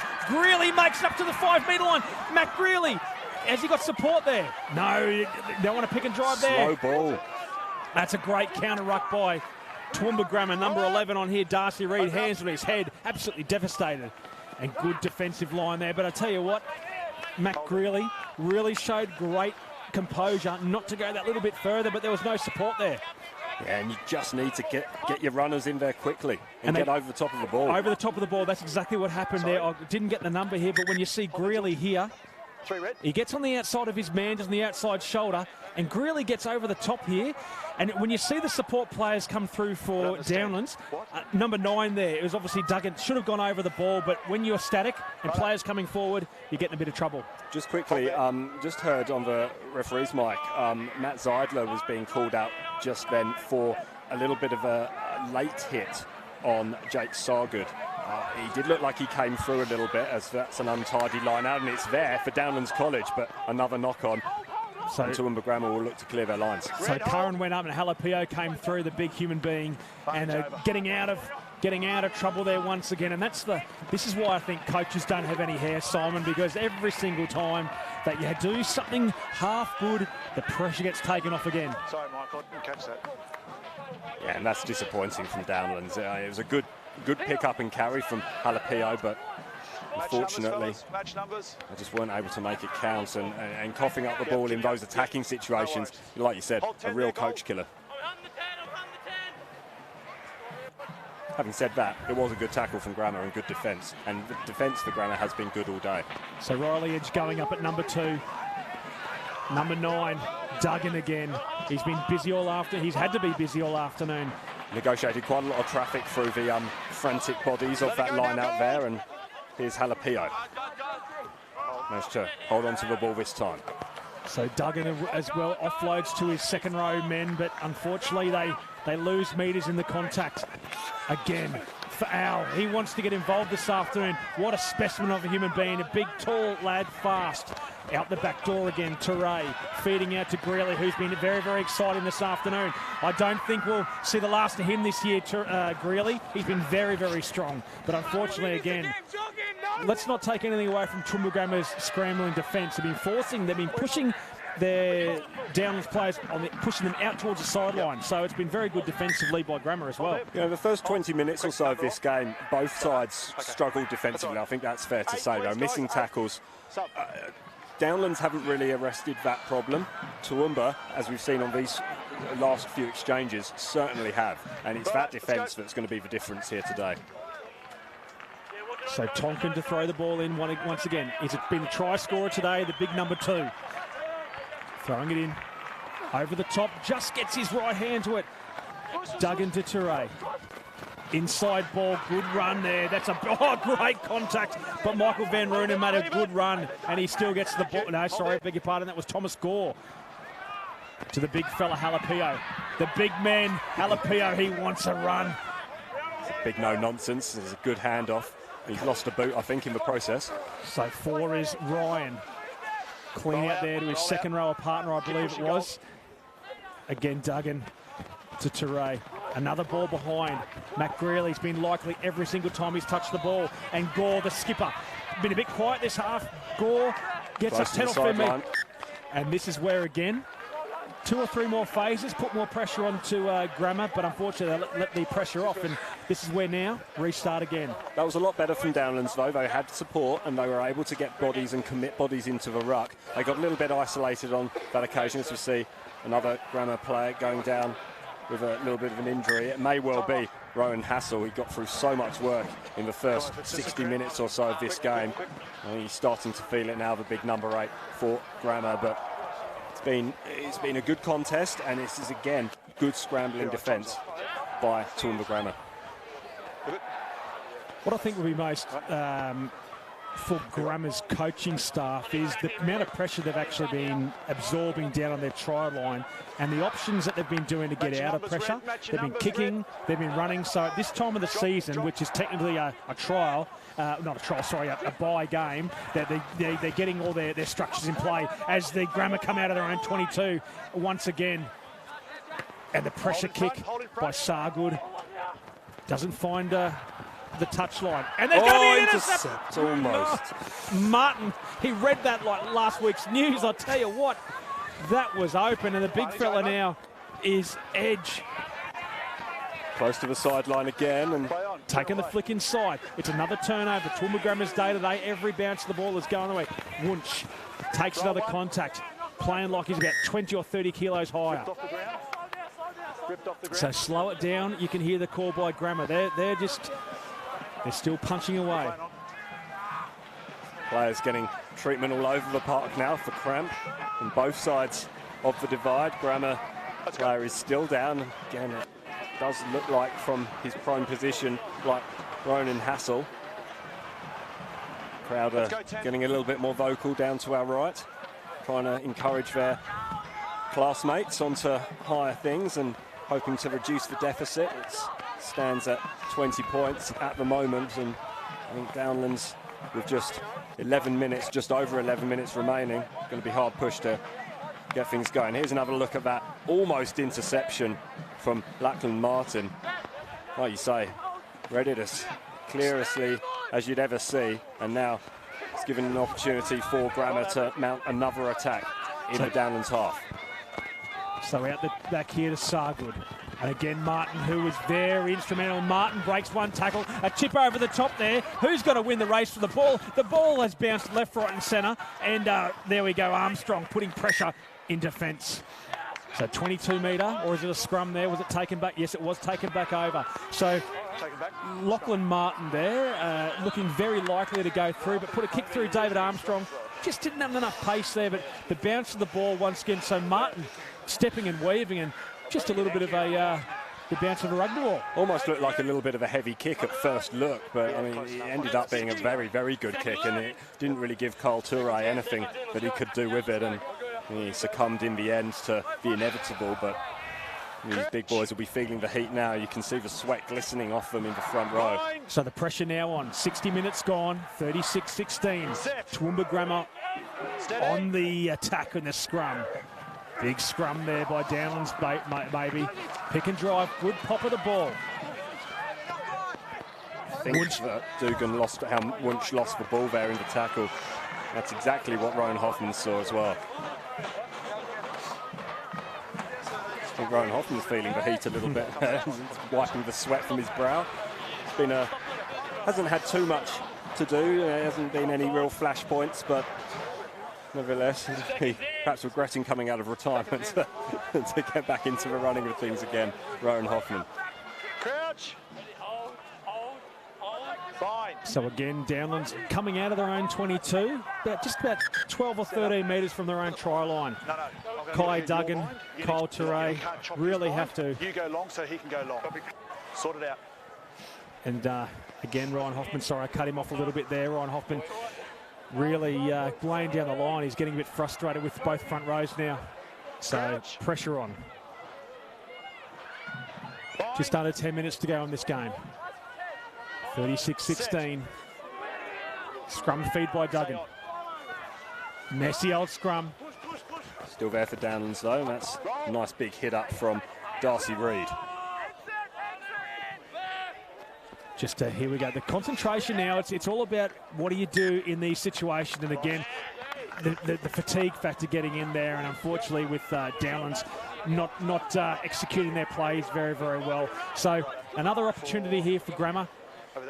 makes it up to the 5-metre line. Matt Greeley, has he got support there? No, don't want to pick and drive there. Slow ball. That's a great counter ruck by Toowoomba Grammar. Number 11 on here, Darcy Reid, hands on his head. Absolutely devastated. And good defensive line there. But I tell you what, Matt Greeley really showed great composure not to go that little bit further, but there was no support there. Yeah, and you just need to get your runners in there quickly and get over the top of the ball. Over the top of the ball, that's exactly what happened there. I didn't get the number here, but when you see Greeley here, he gets on the outside of his man, just on the outside shoulder, and Greeley gets over the top here. And when you see the support players come through for Downlands, number 9 there, it was obviously Duggan, should have gone over the ball, but when you're static and players coming forward, you're getting a bit of trouble. Just quickly, just heard on the referee's mic, Matt Zeidler was being called out just then for a little bit of a late hit on Jake Sargood. He did look like he came through a little bit, as that's an untidy line out, and it's there for Downlands College, but another knock-on. So Toowoomba Grammar will look to clear their lines. So Curran went up and Halapio came through, the big human being, and getting out of trouble there once again. And this is why I think coaches don't have any hair, Simon, because every single time that you do something half good, the pressure gets taken off again. Sorry, Michael, I didn't catch that. Yeah, and that's disappointing from Downlands. It was a good pick up and carry from Halapio, but unfortunately, I just weren't able to make it count, and coughing up the ball in those attacking situations, like you said, a real coach killer. Having said that, it was a good tackle from Grammar and good defence, and the defence for Grammar has been good all day. So Riley Edge going up at number 2. Number 9, Duggan again. He's been busy all afternoon. He's had to be busy all afternoon. Negotiated quite a lot of traffic through the frantic bodies of that line out there, and here's Halapio. Managed to hold on to the ball this time. So Duggan as well offloads to his second row men, but unfortunately they lose metres in the contact. Again, for Al, he wants to get involved this afternoon. What a specimen of a human being, a big, tall lad, fast. Out the back door again, Teray feeding out to Greeley, who's been very, very exciting this afternoon. I don't think we'll see the last of him this year, Greeley. He's been very, very strong. But unfortunately, again, let's not take anything away from Toowoomba's scrambling defence. They've been pushing their Downlands players, pushing them out towards the sideline. So it's been very good defensively by Grammer as well. You know, the first 20 minutes or so of this game, both sides struggled defensively. I think that's fair to say, though. Missing tackles. Downlands haven't really arrested that problem. Toowoomba, as we've seen on these last few exchanges, certainly have. And it's that defence that's going to be the difference here today. So Tonkin to throw the ball in once again. He's been a try scorer today, the big number 2. Throwing it in. Over the top, just gets his right hand to it. Duggan to Teray. Inside ball, good run there. That's a great contact. But Michael Van Roonen made a good run, and he still gets the ball. No, sorry, beg your pardon. That was Thomas Gore. To the big fella, Halapio. The big man, Halapio, he wants a run. It's a big no-nonsense. It's a good handoff. He's lost a boot, I think, in the process. So 4 is Ryan. Clean out there to his second rower partner, I believe it was. Again, Duggan to Teray. Another ball behind. Matt Greeley's been likely every single time he's touched the ball. And Gore, the skipper, been a bit quiet this half. Gore gets up 10 off their meat. And this is where, again, 2 or 3 more phases, put more pressure onto Grammer, but unfortunately they let the pressure off, and this is where now, restart again. That was a lot better from Downlands, though. They had support and they were able to get bodies and commit bodies into the ruck. They got a little bit isolated on that occasion, as we see another Grammer player going down with a little bit of an injury. It may well be Rowan Hassel. He got through so much work in the first 60 minutes or so of this game. And he's starting to feel it now, the big number 8 for Grammer, but it's been a good contest, and this is again good scrambling defence by Toowoomba Grammer. What I think will be most for Grammer's coaching staff is the amount of pressure they've actually been absorbing down on their try line, and the options that they've been doing to get out of pressure. They've been kicking, they've been running. So at this time of the season, which is technically a trial, not a trial, sorry, a bye game, they're getting all their structures in play as the Grammer come out of their own 22 once again. And the pressure kick by Sargood doesn't find the touchline. And there's going to be an intercept. Almost. Martin, he read that like last week's news. I'll tell you what, that was open, and the big fella now is Edge. Close to the sideline again, and taking the flick inside. It's another turnover. Toowoomba Grammer's day today. Every bounce of the ball is going away. Wunsch takes another contact, playing like he's about 20 or 30 kilos higher. So slow it down. You can hear the call by Grammer. They're still punching away. Players getting treatment all over the park now for cramp on both sides of the divide. Grammer player is still down. Again, it does look like from his prone position like Ronan Hassel. Crowd are getting a little bit more vocal down to our right, trying to encourage their classmates onto higher things and hoping to reduce the deficit. It stands at 20 points at the moment, and I think Downlands, with just 11 minutes, just over 11 minutes remaining, going to be hard pushed to get things going. Here's another look at that almost interception from Lachlan Martin. Like you say, read it as clearly as you'd ever see, and now it's given an opportunity for Grammer to mount another attack in the Downlands half. So out the back here to Sargood. And again, Martin, who was very instrumental. Martin breaks one tackle, a chip over the top there. Who's going to win the race for the ball? The ball has bounced left, right and centre. And there we go, Armstrong putting pressure in defence. So 22 metre, or is it a scrum there? Was it taken back? Yes, it was taken back over. So Lachlan Martin there, looking very likely to go through, but put a kick through David Armstrong. Just didn't have enough pace there, but the bounce of the ball once again. So Martin stepping and weaving, and just a little bit of the bounce of the rugby ball. Almost looked like a little bit of a heavy kick at first look, but I mean, it ended up being a very, very good kick, and it didn't really give Carl Toure anything that he could do with it. And He succumbed in the end to the inevitable, but these big boys will be feeling the heat now. You can see the sweat glistening off them in the front row. So the pressure now on. 60 minutes gone, 36-16. Toowoomba Grammar on the attack in the scrum. Big scrum there by Downlands, maybe. Pick and drive, good pop of the ball. I think that Dugan lost, how Wunsch lost the ball there in the tackle. That's exactly what Rowan Hoffman saw as well. I think Rowan Hoffman's feeling the heat a little bit, wiping the sweat from his brow. It's been hasn't had too much to do. There hasn't been any real flash points, but nevertheless, perhaps regretting coming out of retirement to get back into the running of things again. Rowan Hoffman. Crouch. Fine. So again, Downlands coming out of their own 22, just about 12 or 13 metres from their own try line. No. Kai Duggan, Kyle Teray really have to. You go long so he can go long. Sort it out. And again, Ryan Hoffman, sorry, I cut him off a little bit there. Ryan Hoffman really laying down the line. He's getting a bit frustrated with both front rows now. So pressure on. Just under 10 minutes to go in this game. 36-16. Scrum feed by Duggan. Messy old scrum. Still there for Downlands though, and that's a nice big hit up from Darcy Reid. Just here we go. The concentration now, it's all about what do you do in these situations. And again, the fatigue factor getting in there. And unfortunately with Downlands not executing their plays very, very well. So another opportunity here for Grammar.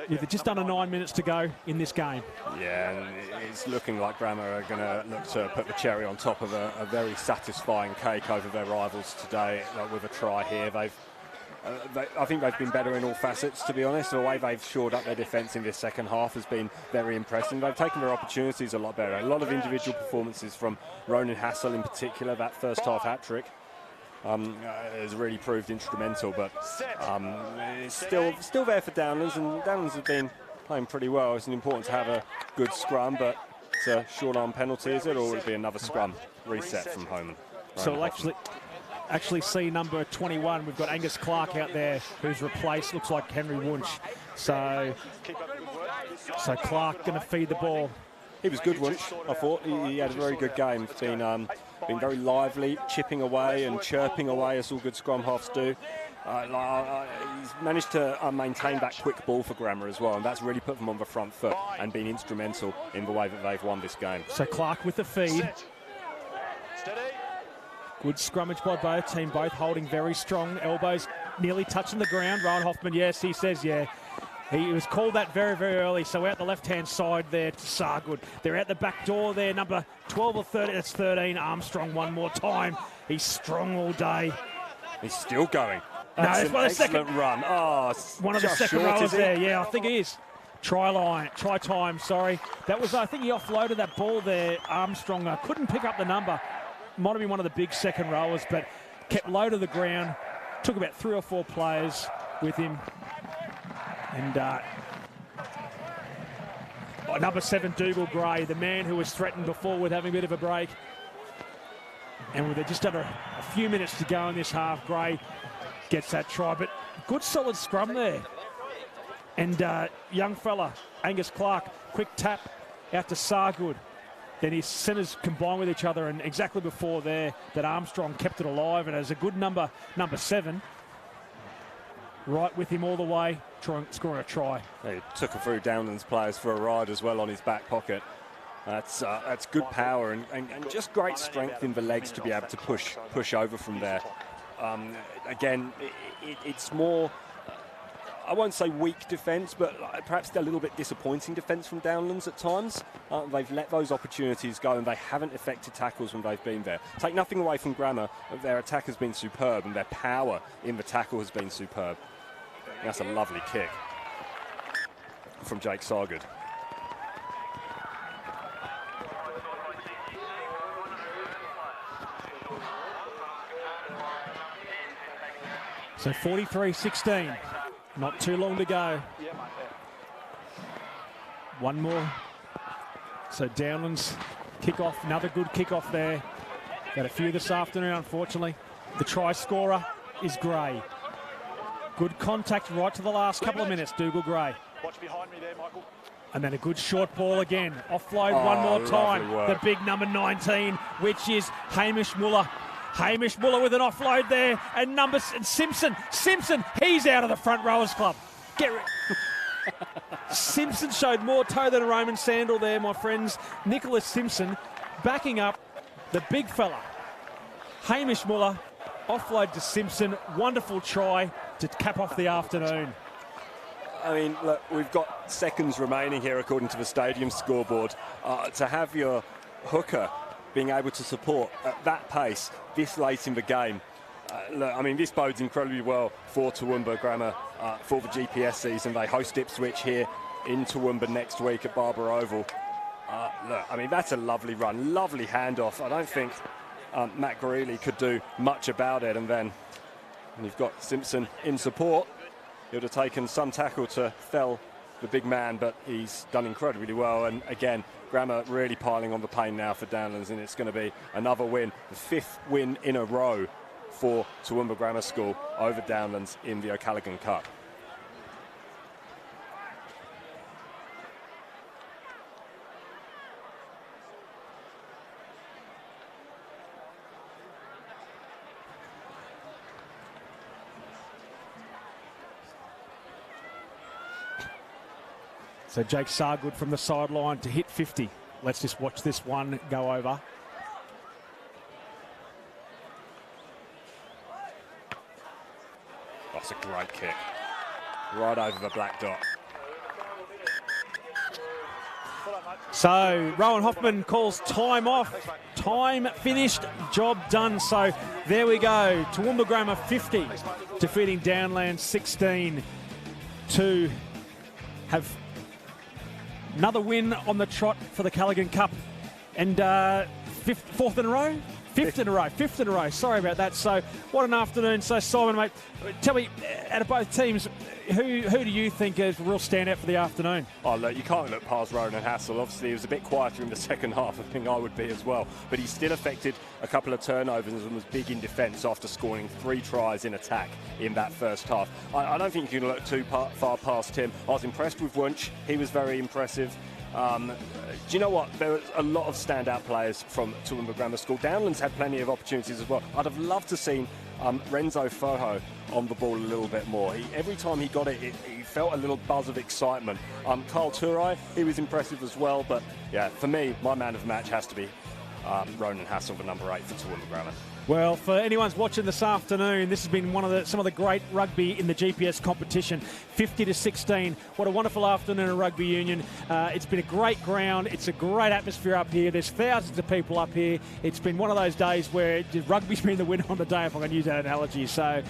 With just under 9 minutes to go in this game. Yeah, and it's looking like Grammar are going to look to put the cherry on top of a very satisfying cake over their rivals today with a try here. I think they've been better in all facets, to be honest. The way they've shored up their defence in this second half has been very impressive. They've taken their opportunities a lot better. A lot of individual performances from Ronan Hassel in particular, that first half hat-trick. Has really proved instrumental, but it's still there for Downlands, and Downlands have been playing pretty well. It's important to have a good scrum, but it's a short-arm penalty, is it, or will it be another scrum reset from Homan? So we'll actually see number 21. We've got Angus Clark out there, who's replaced, looks like Henry Wunsch. So Clark going to feed the ball. He was good, Wunsch. I thought he had a very good game. He's been very lively, chipping away and chirping away, as all good scrum halves do. He's managed to maintain that quick ball for Grammar as well, and that's really put them on the front foot and been instrumental in the way that they've won this game. So Clark with the feed. Good scrummage by both teams, both holding very strong, elbows nearly touching the ground. Ryan Hoffman, yes, he says, yeah. He was called that very, very early. So out the left-hand side there to Sargood. They're out the back door there, number 12 or 13. That's 13. Armstrong one more time. He's strong all day. He's still going. That's an excellent run. Oh, one of the second rowers there. Yeah, I think he is. Try time, sorry. That was, I think he offloaded that ball there. Armstrong couldn't pick up the number. Might have been one of the big second rowers, but kept low to the ground. Took about 3 or 4 players with him. And number 7, Dougal Gray, the man who was threatened before with having a bit of a break. And with just under a few minutes to go in this half, Gray gets that try. But good solid scrum there. And young fella, Angus Clark, quick tap out to Sargood. Then his centres combined with each other, and exactly before there, that Armstrong kept it alive. And as a good number 7, right with him all the way, scoring a try. He took a few Downlands players for a ride as well on his back pocket. That's good power and just great strength in the legs to be able to push over from there. Again, it's more, I won't say weak defence, but perhaps a little bit disappointing defence from Downlands at times. They've let those opportunities go and they haven't affected tackles when they've been there. Take nothing away from Grammar, their attack has been superb and their power in the tackle has been superb. That's a lovely kick from Jake Sargood. So 43-16. Not too long to go. One more. So Downlands kick off, another good kick off there. Got a few this afternoon, unfortunately. The try scorer is Gray. Good contact right to the last couple of minutes, Dougal Gray. Watch behind me there, Michael. And then a good short ball again. Offload one more time. The big number 19, which is Hamish Muller. Hamish Muller with an offload there. And Simpson, he's out of the front rowers club. Simpson showed more toe than a Roman sandal there, my friends. Nicholas Simpson backing up the big fella. Hamish Muller, offload to Simpson. Wonderful try to cap off the afternoon. I mean, look, we've got seconds remaining here according to the stadium scoreboard. To have your hooker being able to support at that pace this late in the game, look, I mean, this bodes incredibly well for Toowoomba Grammar for the GPS season. They host Ipswich here in Toowoomba next week at Barber Oval. Look, I mean, that's a lovely run, lovely handoff. I don't think Matt Greeley could do much about it. And then you've got Simpson in support. He would have taken some tackle to fell the big man, but he's done incredibly well. And again, Grammar really piling on the pain now for Downlands, and it's going to be another win, the 5th win in a row for Toowoomba Grammar School over Downlands in the O'Callaghan Cup. So Jake Sargood from the sideline to hit 50. Let's just watch this one go over. That's a great kick. Right over the black dot. So Rowan Hoffman calls time off. Time finished, job done. So there we go. Toowoomba Grammar 50, defeating Downlands 16 to have another win on the trot for the Callaghan Cup. And fourth in a row? Fifth in a row. Sorry about that. So what an afternoon. So Simon, mate, tell me, out of both teams, who do you think is a real standout for the afternoon? Oh, look, you can't look past Ronan Hassel. Obviously, he was a bit quieter in the second half. I think I would be as well. But he still affected a couple of turnovers and was big in defence after scoring 3 tries in attack in that first half. I don't think you can look too far past him. I was impressed with Wunsch. He was very impressive. Do you know what? There was a lot of standout players from Toowoomba Grammar School. Downlands had plenty of opportunities as well. I'd have loved to seen Renzo Foho on the ball a little bit more. Every time he got it, he felt a little buzz of excitement. Carl Turai, he was impressive as well. But yeah, for me, my man of the match has to be Ronan Hassel, the number 8 for Toowoomba Grammar. Well, for anyone's watching this afternoon, this has been some of the great rugby in the GPS competition. 50-16. What a wonderful afternoon of rugby union. It's been a great ground. It's a great atmosphere up here. There's thousands of people up here. It's been one of those days where rugby's been the winner on the day, if I can use that analogy. So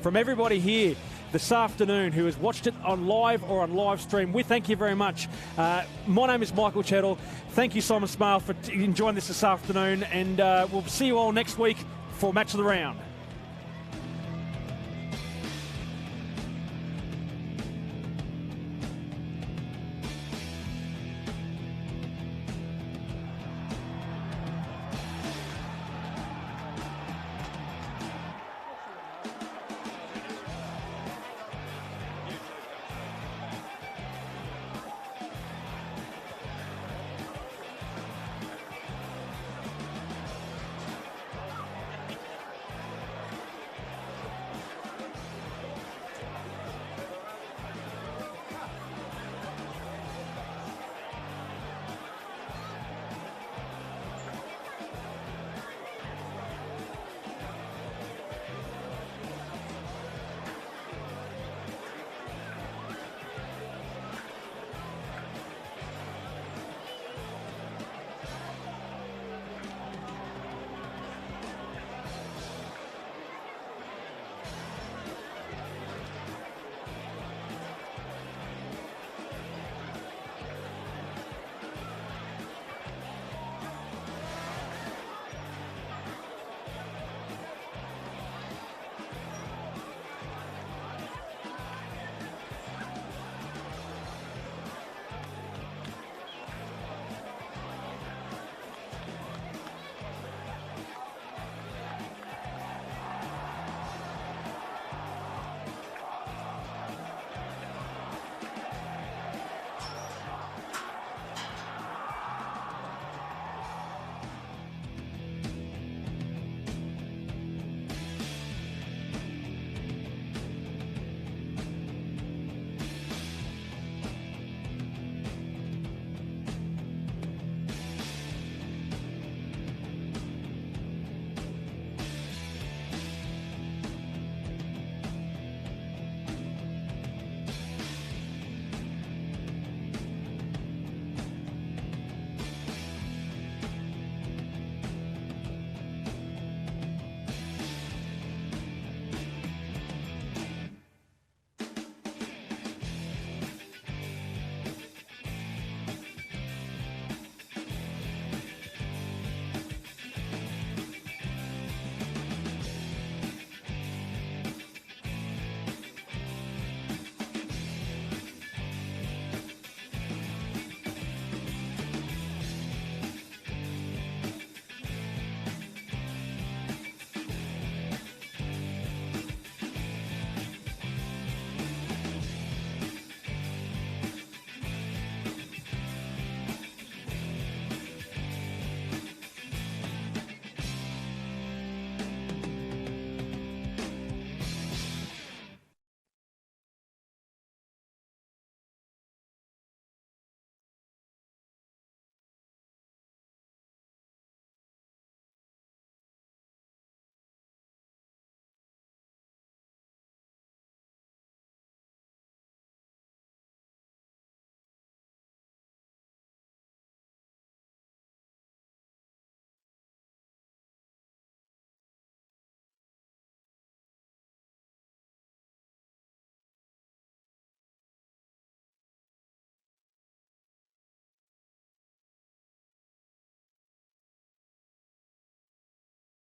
from everybody here this afternoon who has watched it on live or on live stream, we thank you very much. My name is Michael Chettle. Thank you, Simon Smale, for enjoying this afternoon, and we'll see you all next week for Match of the Round.